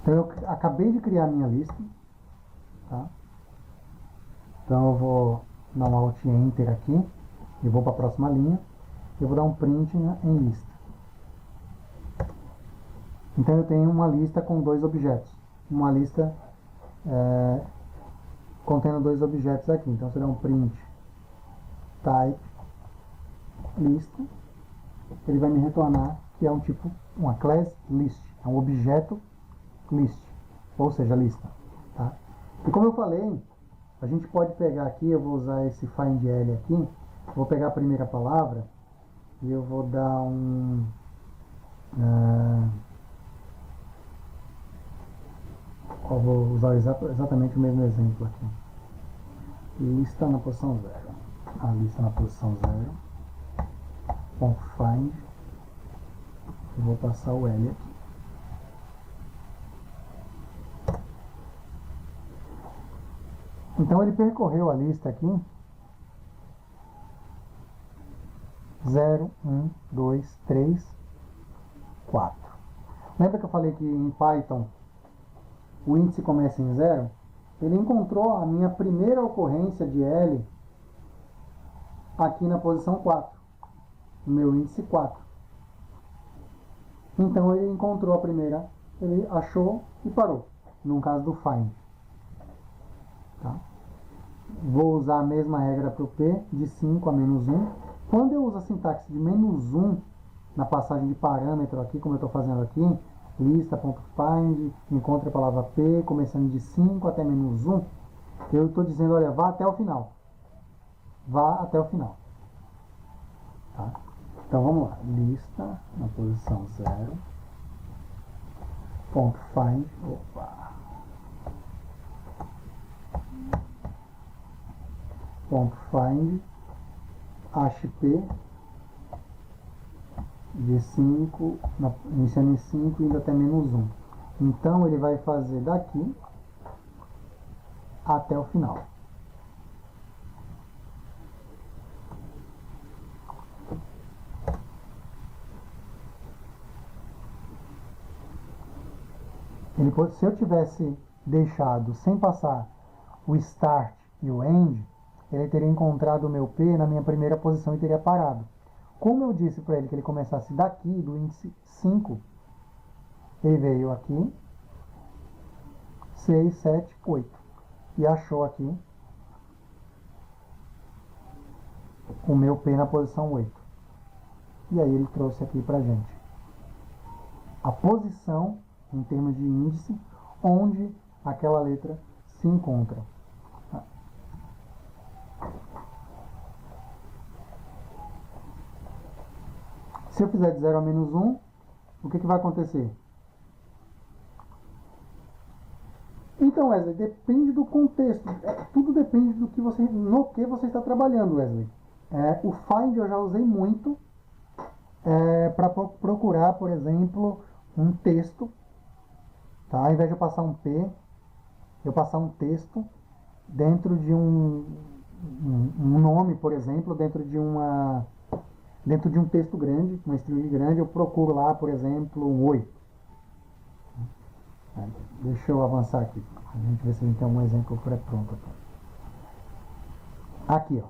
Então eu acabei de criar a minha lista, tá? Então eu vou dar um Alt Enter aqui e vou para a próxima linha. Eu vou dar um print em lista. Então eu tenho uma lista com dois objetos, uma lista contendo dois objetos aqui. Então será um print type lista, ele vai me retornar que é um tipo, uma class list, é um objeto list, ou seja, lista, tá? E como eu falei, a gente pode pegar aqui, eu vou usar esse findL aqui, vou pegar a primeira palavra e eu vou dar eu vou usar exatamente o mesmo exemplo aqui. Lista na posição 0. A lista na posição 0. .find, eu vou passar o L aqui. Então ele percorreu a lista aqui 0, 1, 2, 3, 4. Lembra que eu falei que em Python o índice começa em 0? Ele encontrou a minha primeira ocorrência de L aqui na posição 4, o meu índice 4. Então ele encontrou a primeira, ele achou e parou, no caso do find. Tá? Vou usar a mesma regra para o P, de 5 a menos 1. Quando eu uso a sintaxe de menos 1 na passagem de parâmetro aqui, como eu estou fazendo aqui, lista.find, encontre a palavra P, começando de 5 até menos 1, eu estou dizendo, olha, vá até o final. Vá até o final. Tá? Então vamos lá, lista na posição 0, ponto find, ponto find, HP de 5, iniciando em 5 e indo até menos 1. Então ele vai fazer daqui até o final. Se eu tivesse deixado sem passar o start e o end, ele teria encontrado o meu P na minha primeira posição e teria parado. Como eu disse para ele que ele começasse daqui, do índice 5, ele veio aqui, 6, 7, 8, e achou aqui o meu P na posição 8. E aí ele trouxe aqui para a gente a posição, em termos de índice, onde aquela letra se encontra. Se eu fizer de 0 a menos 1, o que vai acontecer? Então, Wesley, depende do contexto. Tudo depende no que você está trabalhando, Wesley. O find eu já usei muito para procurar, por exemplo, um texto. Tá? Ao invés de eu passar um P, eu passar um texto dentro de um nome, por exemplo, dentro de um texto grande, uma string grande, eu procuro lá, por exemplo, um 8. Deixa eu avançar aqui. A gente vê se a gente tem um exemplo pré-pronto. Aqui, ó.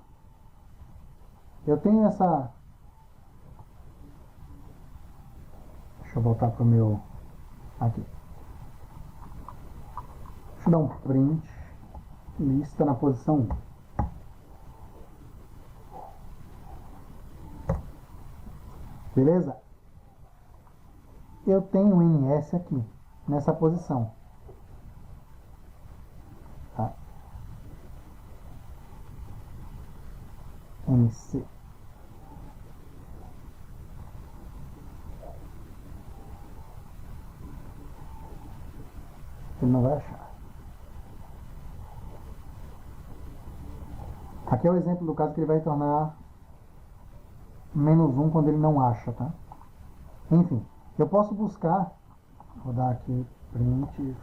Eu tenho essa... Deixa eu voltar para o meu... Aqui. Deixa eu dar um print. Lista na posição 1. Beleza? Eu tenho um NS aqui, nessa posição. Tá? NC. Ele não vai achar. Aqui é o exemplo do caso que ele vai tornar menos 1 quando ele não acha, tá? Enfim, eu posso buscar, vou dar aqui print,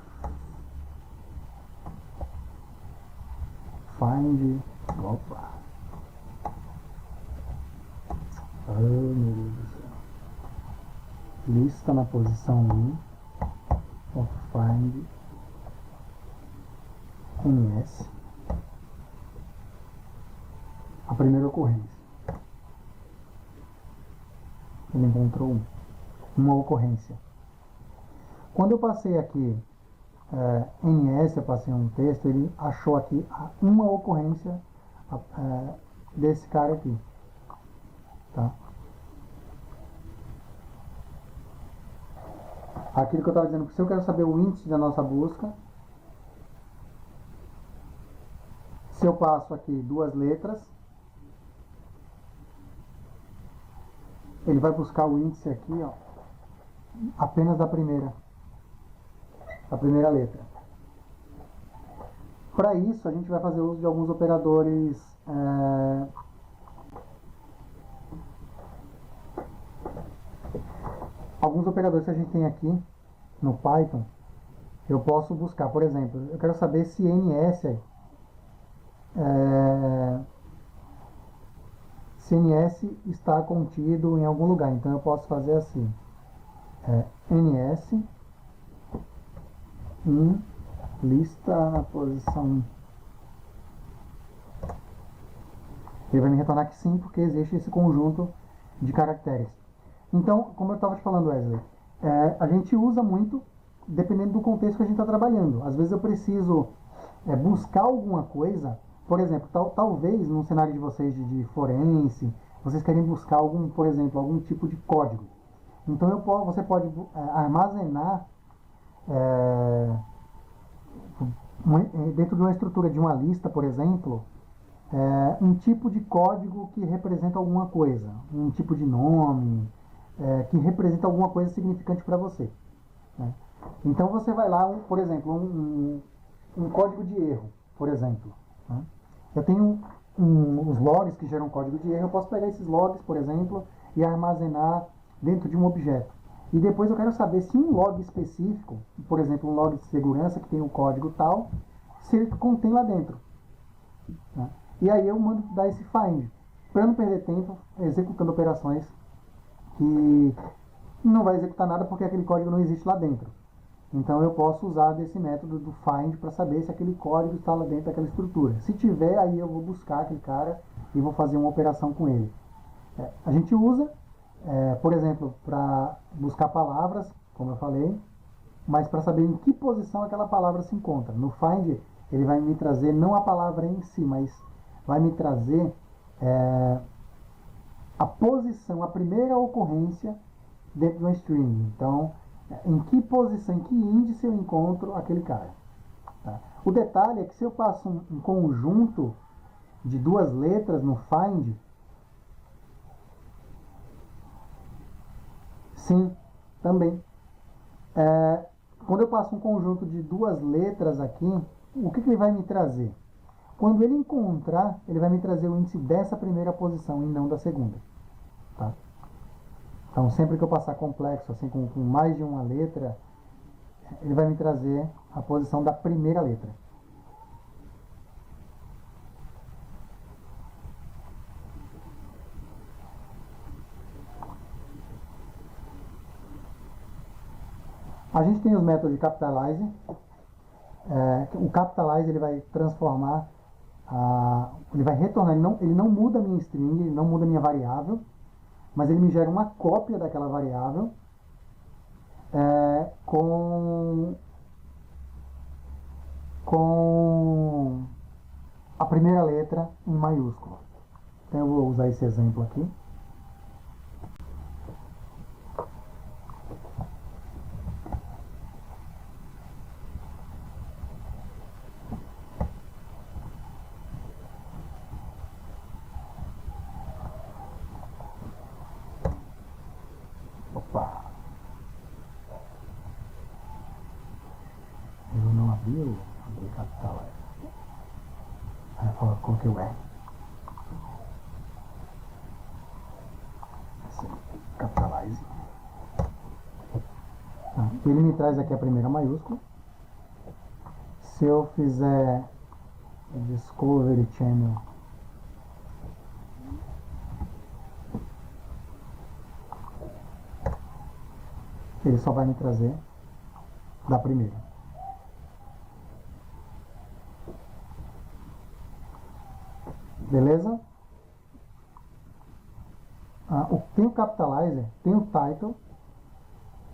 find, opa, oh meu Deus do céu, lista na posição 1, find, NS, a primeira ocorrência. Ele encontrou uma ocorrência. Quando eu passei aqui NS, eu passei um texto, ele achou aqui uma ocorrência desse cara aqui. Tá? Aquilo que eu estava dizendo, se eu quero saber o índice da nossa busca, se eu passo aqui duas letras, ele vai buscar o índice aqui, ó, apenas da primeira letra. Para isso, a gente vai fazer uso de alguns operadores alguns operadores que a gente tem aqui no Python, eu posso buscar, por exemplo, eu quero saber se NS, é, se NS está contido em algum lugar. Então eu posso fazer assim, NS em lista na posição. Ele vai me retornar que sim, porque existe esse conjunto de caracteres. Então, como eu estava te falando, Wesley, a gente usa muito dependendo do contexto que a gente está trabalhando. Às vezes eu preciso buscar alguma coisa, por exemplo, talvez no cenário de vocês de forense, vocês querem buscar algum, por exemplo, algum tipo de código. Então você pode armazenar é, dentro de uma estrutura de uma lista, por exemplo, um tipo de código que representa alguma coisa, um tipo de nome, que representa alguma coisa significante para você. Né? Então você vai lá, por exemplo, um código de erro, por exemplo. Né? Eu tenho os logs que geram código de erro, eu posso pegar esses logs, por exemplo, e armazenar dentro de um objeto. E depois eu quero saber se um log específico, por exemplo, um log de segurança que tem um código tal, se ele contém lá dentro. Né? E aí eu mando dar esse find, para não perder tempo executando operações que não vai executar nada porque aquele código não existe lá dentro. Então eu posso usar desse método do find para saber se aquele código está lá dentro daquela estrutura. Se tiver, aí eu vou buscar aquele cara e vou fazer uma operação com ele. A gente usa, por exemplo, para buscar palavras, como eu falei, mas para saber em que posição aquela palavra se encontra. No find, ele vai me trazer não a palavra em si, mas vai me trazer a posição, a primeira ocorrência dentro de uma string. Então, em que posição, em que índice eu encontro aquele cara. Tá? O detalhe é que se eu passo um conjunto de duas letras no find, sim, também. Quando eu passo um conjunto de duas letras aqui, o que ele vai me trazer? Quando ele encontrar, ele vai me trazer o índice dessa primeira posição e não da segunda. Tá? Então, sempre que eu passar complexo, assim, com mais de uma letra, ele vai me trazer a posição da primeira letra. A gente tem os métodos de capitalize. O capitalize ele vai transformar, ele vai retornar, ele não muda a minha string, ele não muda a minha variável, mas ele me gera uma cópia daquela variável com a primeira letra em maiúsculo. Então eu vou usar esse exemplo aqui. Opa! Eu não abri o capitalize. Aí eu coloquei o R. Assim, capitalize. Ele me traz aqui a primeira maiúscula. Se eu fizer Discovery Channel, ele só vai me trazer da primeira. Beleza? Tem o Capitalizer, tem o Title,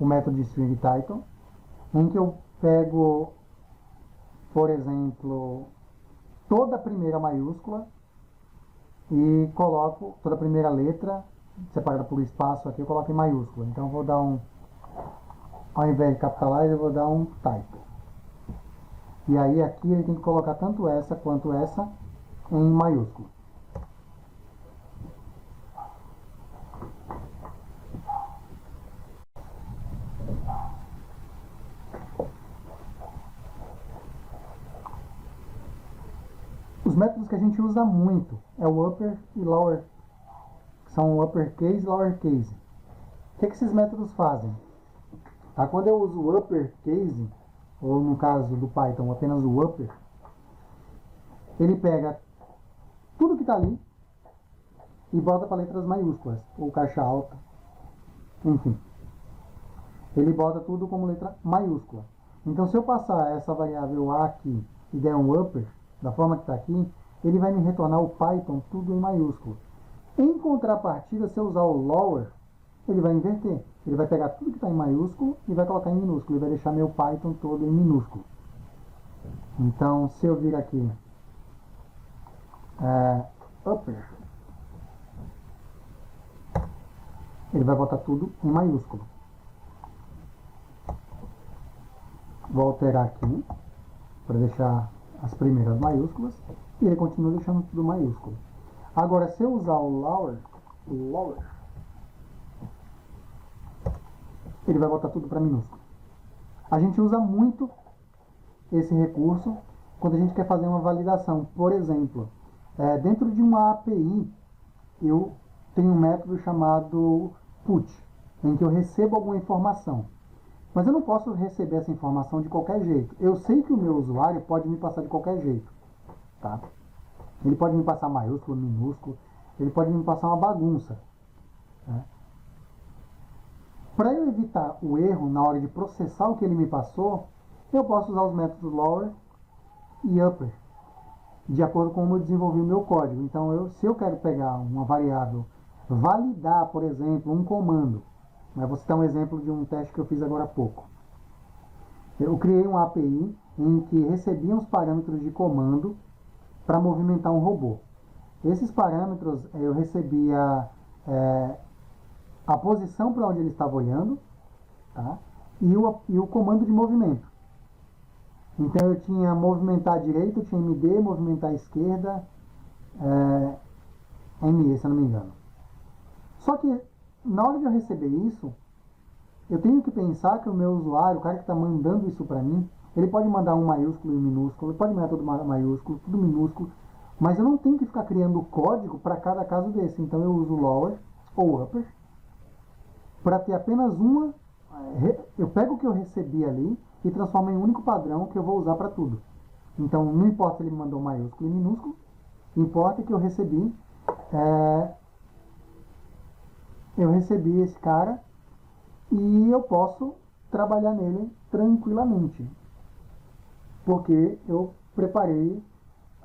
o método de string title, em que eu pego, por exemplo, toda a primeira maiúscula e coloco toda a primeira letra, separada por espaço aqui, eu coloco em maiúscula. Então eu vou dar ao invés de capitalize, eu vou dar um title. E aí aqui ele tem que colocar tanto essa quanto essa em maiúsculo. Os métodos que a gente usa muito é o upper e lower, que são uppercase e lowercase. O que esses métodos fazem? Tá? Quando eu uso o uppercase, ou no caso do Python apenas o upper, ele pega tudo que está ali e bota para letras maiúsculas, ou caixa alta, enfim. Ele bota tudo como letra maiúscula. Então, se eu passar essa variável A aqui e der um upper, da forma que está aqui, ele vai me retornar o Python tudo em maiúsculo. Em contrapartida, se eu usar o lower, ele vai inverter. Ele vai pegar tudo que está em maiúsculo e vai colocar em minúsculo. Ele vai deixar meu Python todo em minúsculo. Então, se eu vir aqui upper, ele vai botar tudo em maiúsculo. Vou alterar aqui para deixar as primeiras maiúsculas e ele continua deixando tudo maiúsculo. Agora, se eu usar o lower, ele vai botar tudo para minúsculo. A gente usa muito esse recurso quando a gente quer fazer uma validação. Por exemplo, dentro de uma API, eu tenho um método chamado put, em que eu recebo alguma informação. Mas eu não posso receber essa informação de qualquer jeito. Eu sei que o meu usuário pode me passar de qualquer jeito. Tá? Ele pode me passar maiúsculo, minúsculo, ele pode me passar uma bagunça. Né? Para eu evitar o erro na hora de processar o que ele me passou, eu posso usar os métodos lower e upper, de acordo com como eu desenvolvi o meu código. Então, se eu quero pegar uma variável, validar, por exemplo, um comando, mas vou citar um exemplo de um teste que eu fiz agora há pouco. Eu criei uma API em que recebia os parâmetros de comando para movimentar um robô. Esses parâmetros eu recebia a posição para onde ele estava olhando, tá? E o comando de movimento. Então eu tinha movimentar à direita, eu tinha MD, movimentar à esquerda, ME, se eu não me engano. Só que na hora de eu receber isso, eu tenho que pensar que o meu usuário, o cara que está mandando isso para mim, ele pode mandar um maiúsculo e um minúsculo, ele pode mandar tudo maiúsculo, tudo minúsculo, mas eu não tenho que ficar criando código para cada caso desse. Então eu uso lower ou upper para ter apenas uma. Eu pego o que eu recebi ali e transformo em um único padrão que eu vou usar para tudo. Então não importa se ele me mandou maiúsculo e minúsculo, importa que eu recebi esse cara e eu posso trabalhar nele tranquilamente, porque eu preparei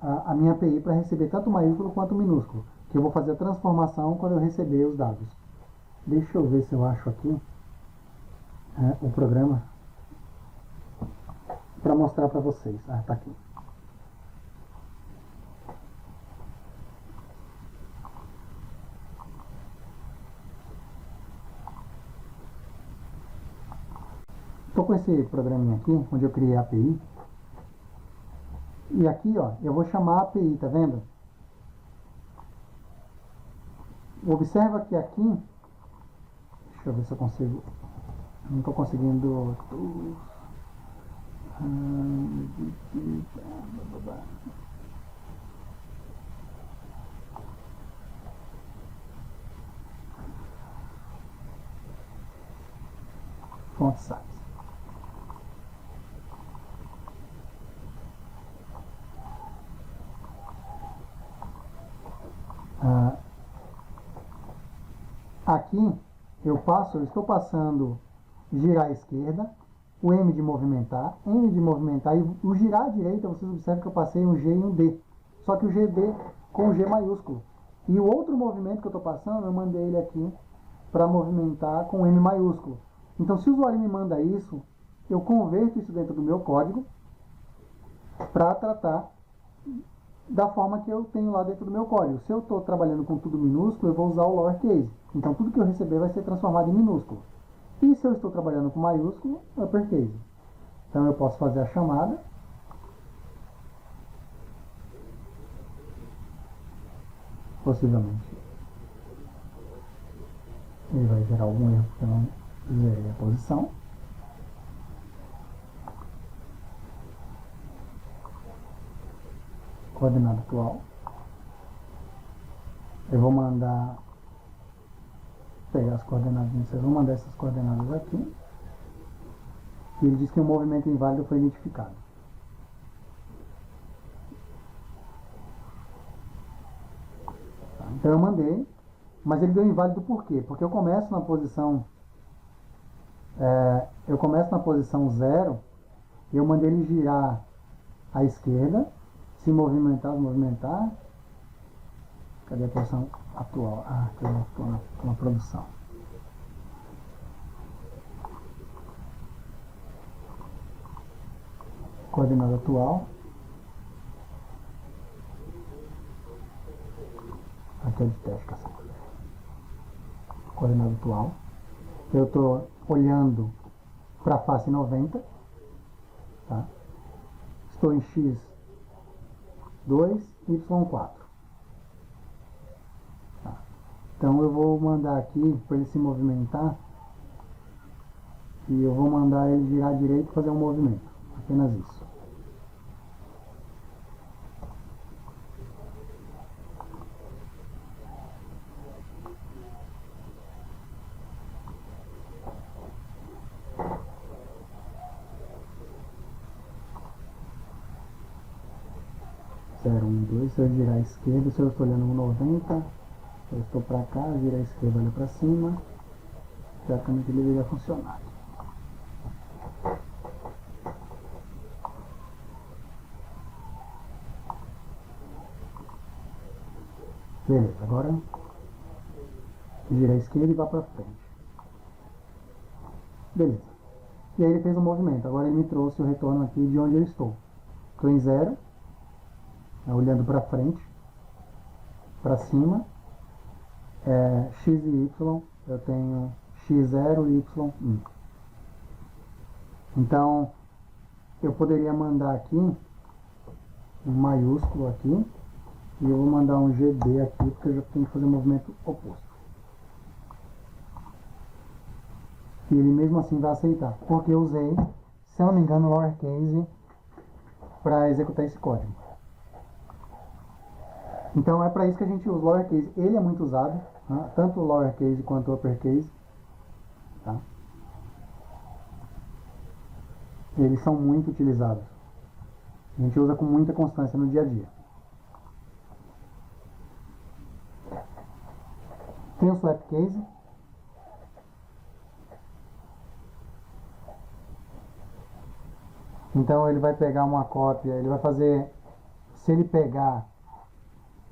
a minha API para receber tanto maiúsculo quanto minúsculo, que eu vou fazer a transformação quando eu receber os dados. Deixa eu ver se eu acho aqui o programa para mostrar para vocês. Tá aqui. Estou com esse programinha aqui, onde eu criei a API. E aqui, ó, eu vou chamar a API, tá vendo? Observa que aqui, deixa eu ver se eu consigo, não estou conseguindo. Font size. Aqui eu estou passando girar à esquerda, o M de movimentar e o girar à direita, vocês observam que eu passei um G e um D, só que o GD com G maiúsculo. E o outro movimento que eu estou passando, eu mandei ele aqui para movimentar com M maiúsculo. Então, se o usuário me manda isso, eu converto isso dentro do meu código para tratar da forma que eu tenho lá dentro do meu código. Se eu estou trabalhando com tudo minúsculo, eu vou usar o lowercase. Então, tudo que eu receber vai ser transformado em minúsculo. E se eu estou trabalhando com maiúsculo, uppercase. Então, eu posso fazer a chamada. Possivelmente. Ele vai gerar algum erro porque eu não zerei a posição. Coordenada atual. Eu vou pegar as coordenadas iniciais, vou mandar essas coordenadas aqui. E ele diz que um movimento inválido foi identificado. Tá? Então eu mandei, mas ele deu inválido por quê? Porque eu começo na posição 0 e eu mandei ele girar à esquerda, se movimentar. Cadê a posição atual? Aqui eu estou na produção. Coordenada atual. Aqui é de teste, cacete. Coordenada atual. Eu estou olhando para a face 90. Tá? Estou em X2, Y4. Tá? Então eu vou mandar aqui para ele se movimentar. E eu vou mandar ele girar à direita e fazer um movimento. Apenas isso. Se eu girar à esquerda, se eu estou olhando no 90, eu estou para cá, girar à esquerda, olha para cima, teoricamente ele deveria funcionar. Beleza, agora gira à esquerda e vá para frente. Beleza. E aí ele fez um movimento, agora ele me trouxe o retorno aqui de onde eu estou. Estou em 0, olhando para frente, para cima, X e Y, eu tenho X0 e Y1. Então, eu poderia mandar aqui um maiúsculo aqui, e eu vou mandar um GB aqui, porque eu já tenho que fazer o movimento oposto. E ele mesmo assim vai aceitar, porque eu usei, se eu não me engano, lowercase para executar esse código. Então é para isso que a gente usa o lowercase. Ele é muito usado, né? Tanto o lowercase quanto o uppercase. Tá? Eles são muito utilizados. A gente usa com muita constância no dia a dia. Tem o swapcase. Então ele vai pegar uma cópia, ele vai fazer, se ele pegar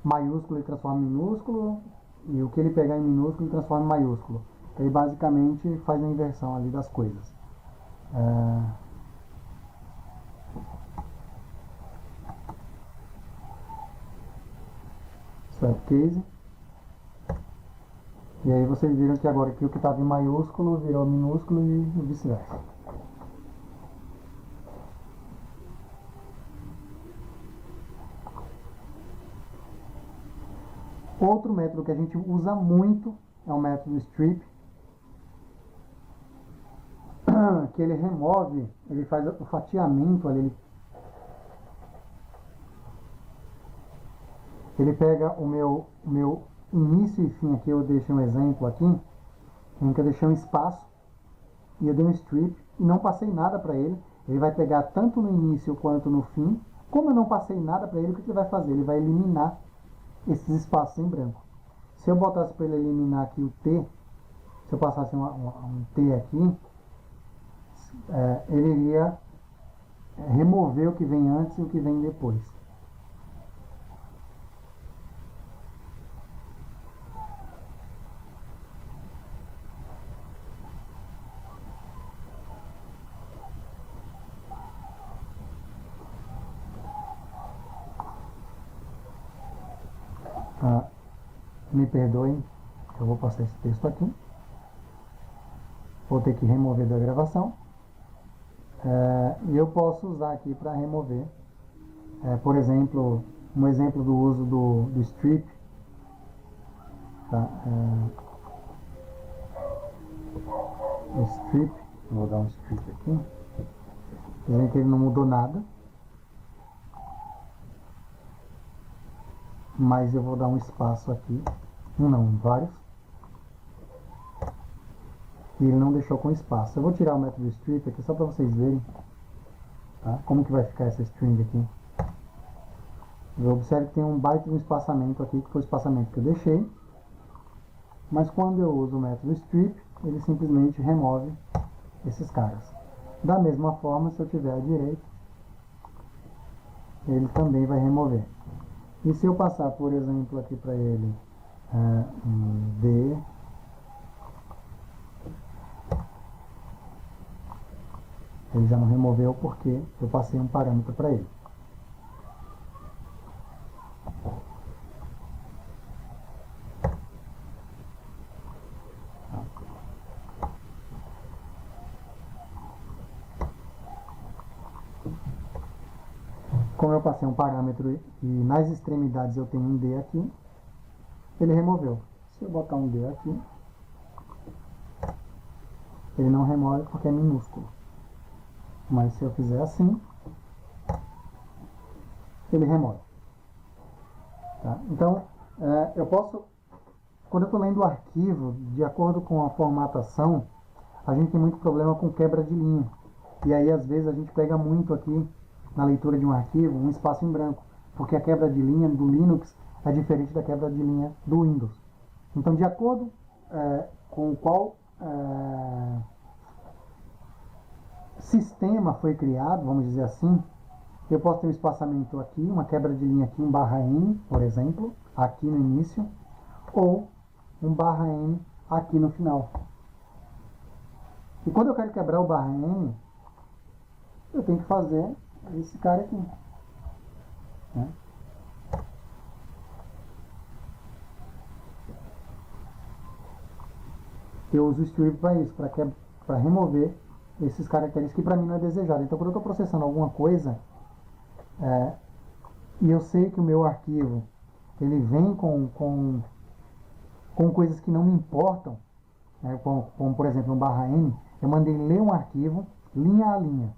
maiúsculo, ele transforma em minúsculo, e o que ele pegar em minúsculo, ele transforma em maiúsculo. Ele basicamente faz a inversão ali das coisas. Swapcase. E aí vocês viram que agora que o que estava em maiúsculo virou minúsculo e vice-versa. Outro método que a gente usa muito é o método strip, que ele remove, ele faz o fatiamento ali, ele pega o meu início e fim aqui, eu deixei um exemplo aqui, em que eu deixei um espaço e eu dei um strip e não passei nada para ele. Ele vai pegar tanto no início quanto no fim. Como eu não passei nada para ele, o que ele vai fazer? Ele vai eliminar esses espaços em branco. Se eu botasse para ele eliminar aqui o T, se eu passasse um T aqui, ele iria remover o que vem antes e o que vem depois. Me perdoem, eu vou passar esse texto aqui. Vou ter que remover da gravação. E eu posso usar aqui para remover, por exemplo, um exemplo do uso do strip. Tá? O strip, vou dar um strip aqui. Dizem que ele não mudou nada, mas eu vou dar um espaço aqui, vários. e ele não deixou com espaço. Eu vou tirar o método strip aqui só para vocês verem, tá? Como que vai ficar essa string aqui. Observe que tem um baita de um espaçamento aqui, que foi o espaçamento que eu deixei. Mas quando eu uso o método strip, ele simplesmente remove esses caras. Da mesma forma, se eu tiver à direita, ele também vai remover. E se eu passar, por exemplo, aqui para ele um D, ele já não removeu porque eu passei um parâmetro para ele. Como eu passei um parâmetro e nas extremidades eu tenho um D aqui, ele removeu. Se eu botar um D aqui, ele não remove porque é minúsculo. Mas se eu fizer assim, ele remove. Tá? Então, eu posso, quando eu estou lendo o arquivo, de acordo com a formatação, a gente tem muito problema com quebra de linha. E aí, às vezes, a gente pega muito aqui, na leitura de um arquivo, um espaço em branco. Porque a quebra de linha do Linux é diferente da quebra de linha do Windows. Então, de acordo com qual sistema foi criado, vamos dizer assim, eu posso ter um espaçamento aqui, uma quebra de linha aqui, um /n, por exemplo, aqui no início, ou um /n aqui no final. E quando eu quero quebrar o /n, eu tenho que fazer esse cara aqui. Né? Eu uso o strip para isso, para remover esses caracteres que para mim não é desejado. Então, quando eu estou processando alguma coisa e eu sei que o meu arquivo ele vem com coisas que não me importam, né, como por exemplo um /n, eu mandei ler um arquivo linha a linha.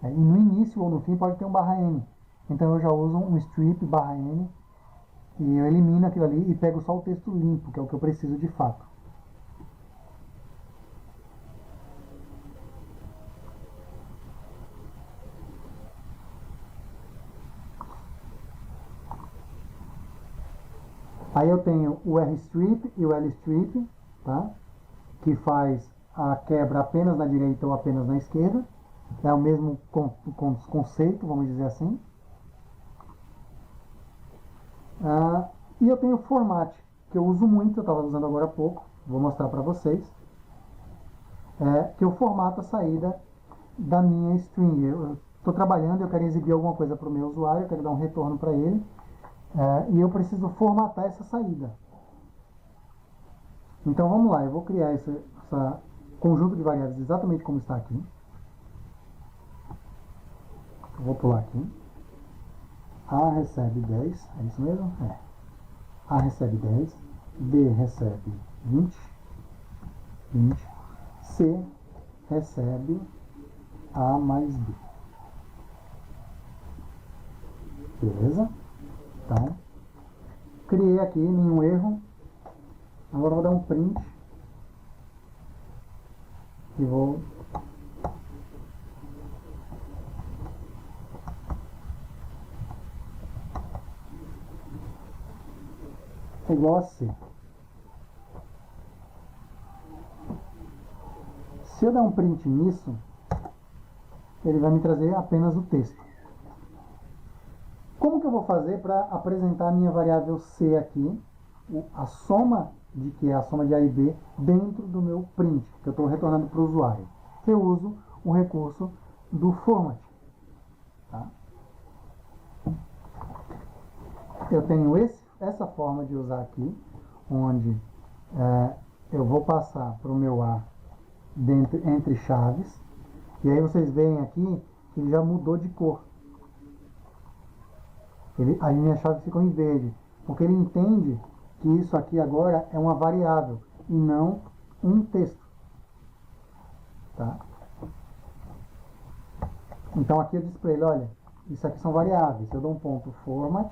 E no início ou no fim pode ter um /n. Então eu já uso um strip /n e eu elimino aquilo ali e pego só o texto limpo, que é o que eu preciso de fato. Aí eu tenho o rstrip e o lstrip, tá? Que faz a quebra apenas na direita ou apenas na esquerda. É o mesmo conceito, vamos dizer assim. E eu tenho o format, que eu uso muito, eu estava usando agora há pouco, vou mostrar para vocês. Que eu formato a saída da minha string. Eu estou trabalhando, eu quero exibir alguma coisa para o meu usuário, eu quero dar um retorno para ele. E eu preciso formatar essa saída. Então vamos lá, eu vou criar esse conjunto de variáveis exatamente como está aqui. Eu vou pular aqui. A recebe 10, é isso mesmo? A recebe 10, B recebe 20, C recebe A mais B. Beleza? Então, criei aqui, nenhum erro. Agora vou dar um print e vou igual a C. Se eu der um print nisso, ele vai me trazer apenas o texto. Como que eu vou fazer para apresentar a minha variável C aqui, a soma de que é a soma de A e B, dentro do meu print, que eu estou retornando para o usuário? Eu uso o recurso do format. Tá? Eu tenho essa forma de usar aqui, onde eu vou passar para o meu A entre chaves, e aí vocês veem aqui que ele já mudou de cor. A minha chave ficou em verde, porque ele entende que isso aqui agora é uma variável e não um texto. Tá? Então aqui eu disse para ele, olha, isso aqui são variáveis. Eu dou um ponto format,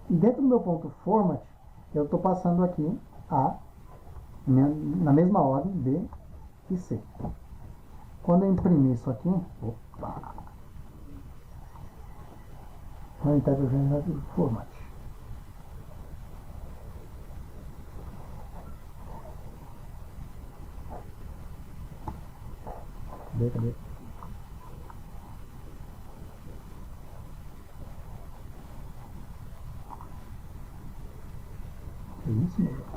e dentro do meu ponto format, eu estou passando aqui A na mesma ordem, B e C. Quando eu imprimir isso aqui, opa, vai entrar o format. Cadê? É isso mesmo.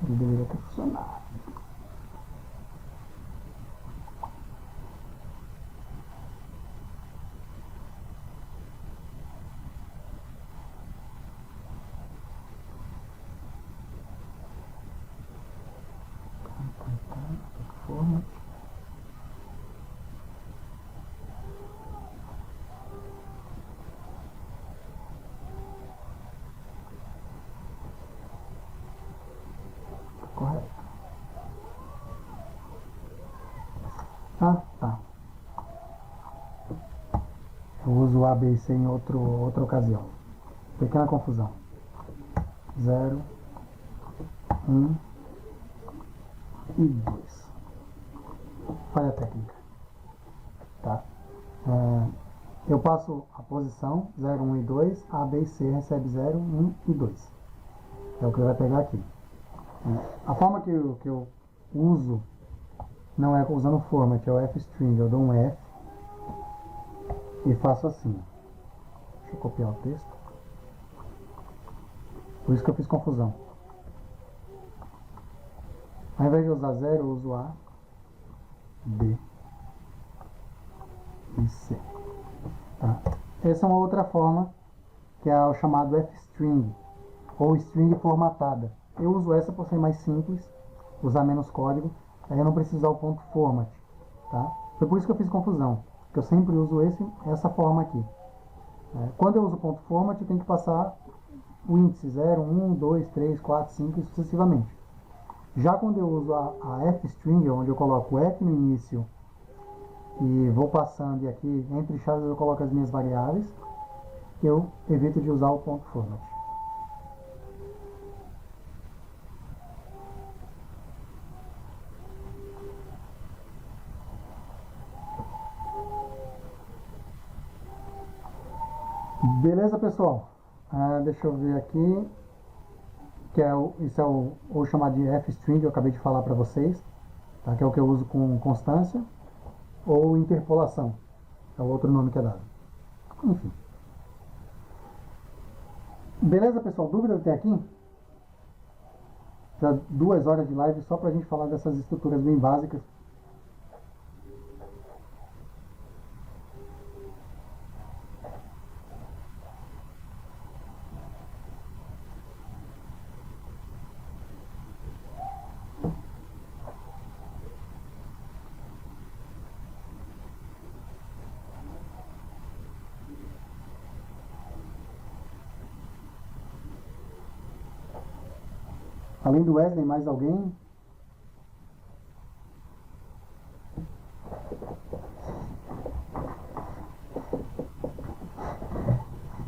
Ele deveria ter funcionado. Format. Correto. Ah, tá. Eu uso A, B e C em outra ocasião. Pequena confusão. 0, 1 e 2. Falha técnica. Tá? Eu passo a posição 0, 1 e 2. A, B e C recebe 0, 1 e 2. É o que ele vai pegar aqui. A forma que eu uso não é usando o format, é o f-string. Eu dou um F e faço assim. Deixa eu copiar o texto. Por isso que eu fiz confusão. Ao invés de usar 0, eu uso A, B e C. Tá? Essa é uma outra forma, que é o chamado f-string, ou string formatada. Eu uso essa por ser mais simples, usar menos código, aí eu não preciso usar o ponto format. Tá? Foi por isso que eu fiz confusão, porque eu sempre uso essa forma aqui. Quando eu uso o ponto format, eu tenho que passar o índice 0, 1, 2, 3, 4, 5 e sucessivamente. Já quando eu uso a f-string, onde eu coloco o f no início e vou passando, e aqui entre chaves eu coloco as minhas variáveis, eu evito de usar o ponto format. Beleza, pessoal? Deixa eu ver aqui, que isso é o chamado de f-string, eu acabei de falar para vocês, tá? Que é o que eu uso com constância, ou interpolação, é o outro nome que é dado. Enfim. Beleza, pessoal? Dúvida até aqui? Já 2 horas de live só para a gente falar dessas estruturas bem básicas. Além do Wesley, mais alguém?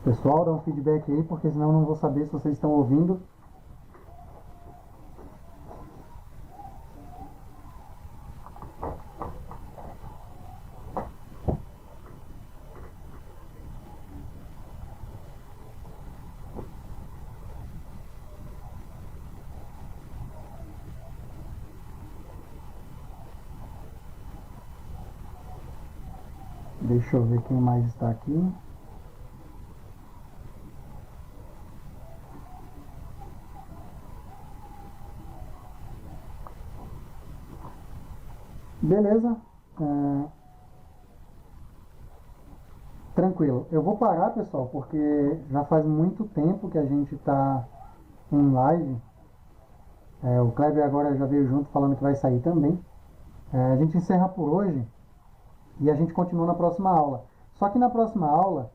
Pessoal, dá um feedback aí, porque senão eu não vou saber se vocês estão ouvindo. Deixa eu ver quem mais está aqui. Beleza. Tranquilo. Eu vou parar, pessoal, porque já faz muito tempo que a gente está em live. O Kleber agora já veio junto falando que vai sair também. A gente encerra por hoje e a gente continua na próxima aula. Só que na próxima aula,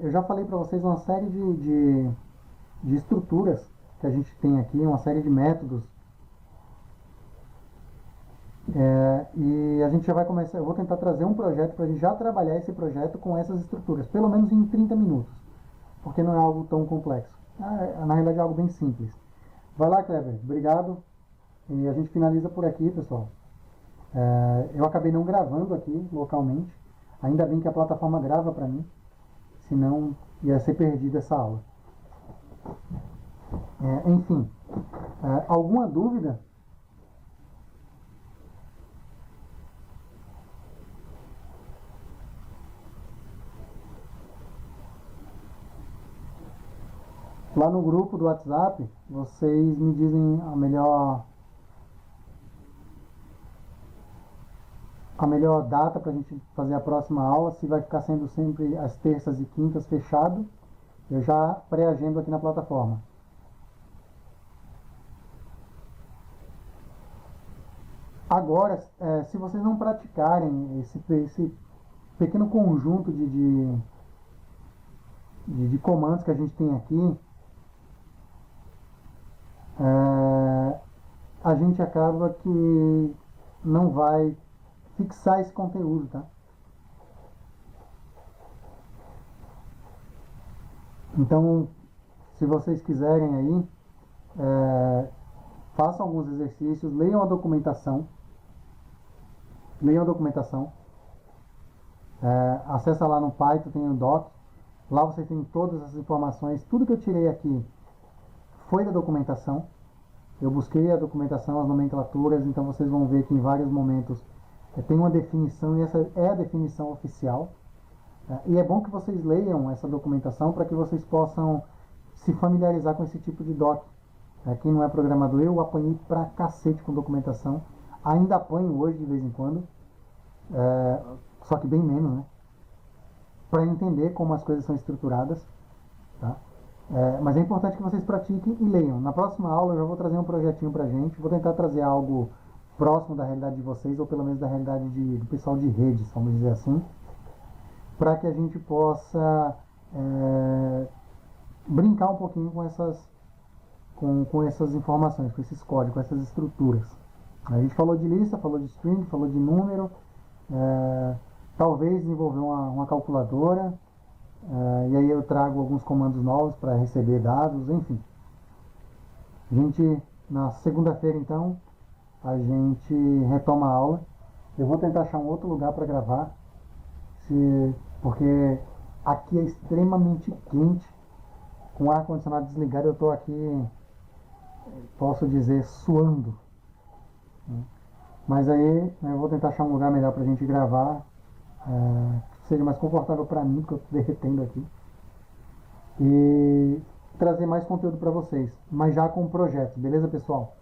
eu já falei para vocês uma série de estruturas que a gente tem aqui, uma série de métodos. E a gente já vai começar. Eu vou tentar trazer um projeto para a gente já trabalhar esse projeto com essas estruturas, pelo menos em 30 minutos, porque não é algo tão complexo. Na realidade é algo bem simples. Vai lá, Kleber. Obrigado. E a gente finaliza por aqui, pessoal. Eu acabei não gravando aqui localmente. Ainda bem que a plataforma grava para mim, senão ia ser perdida essa aula. Enfim, alguma dúvida? Lá no grupo do WhatsApp, vocês me dizem a melhor data para a gente fazer a próxima aula, se vai ficar sendo sempre às terças e quintas fechado. Eu já pré-agendo aqui na plataforma. Agora, se vocês não praticarem esse pequeno conjunto de comandos que a gente tem aqui, a gente acaba que não vai fixar esse conteúdo, tá? Então, se vocês quiserem aí, façam alguns exercícios, leiam a documentação. Acessa lá no Python, tem o doc. Lá você tem todas as informações. Tudo que eu tirei aqui foi da documentação. Eu busquei a documentação, as nomenclaturas, então vocês vão ver que em vários momentos tem uma definição e essa é a definição oficial. E é bom que vocês leiam essa documentação para que vocês possam se familiarizar com esse tipo de doc. Quem não é programador, eu apanhei pra cacete com documentação. Ainda apanho hoje de vez em quando. Só que bem menos, né? Para entender como as coisas são estruturadas. Tá? Mas é importante que vocês pratiquem e leiam. Na próxima aula eu já vou trazer um projetinho pra gente. Vou tentar trazer algo próximo da realidade de vocês, ou pelo menos da realidade do pessoal de redes, vamos dizer assim, para que a gente possa brincar um pouquinho com essas informações, com esses códigos, com essas estruturas. A gente falou de lista, falou de string, falou de número, talvez desenvolver uma calculadora, e aí eu trago alguns comandos novos para receber dados, enfim. A gente, na segunda-feira então, a gente retoma a aula. Eu vou tentar achar um outro lugar para gravar, porque aqui é extremamente quente, com o ar-condicionado desligado eu estou aqui, posso dizer, suando. Mas aí eu vou tentar achar um lugar melhor para a gente gravar, que seja mais confortável para mim, porque eu estou derretendo aqui. E trazer mais conteúdo para vocês, mas já com projetos, beleza, pessoal?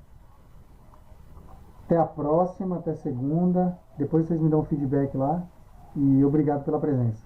Até a próxima, até segunda. Depois vocês me dão um feedback lá. E obrigado pela presença.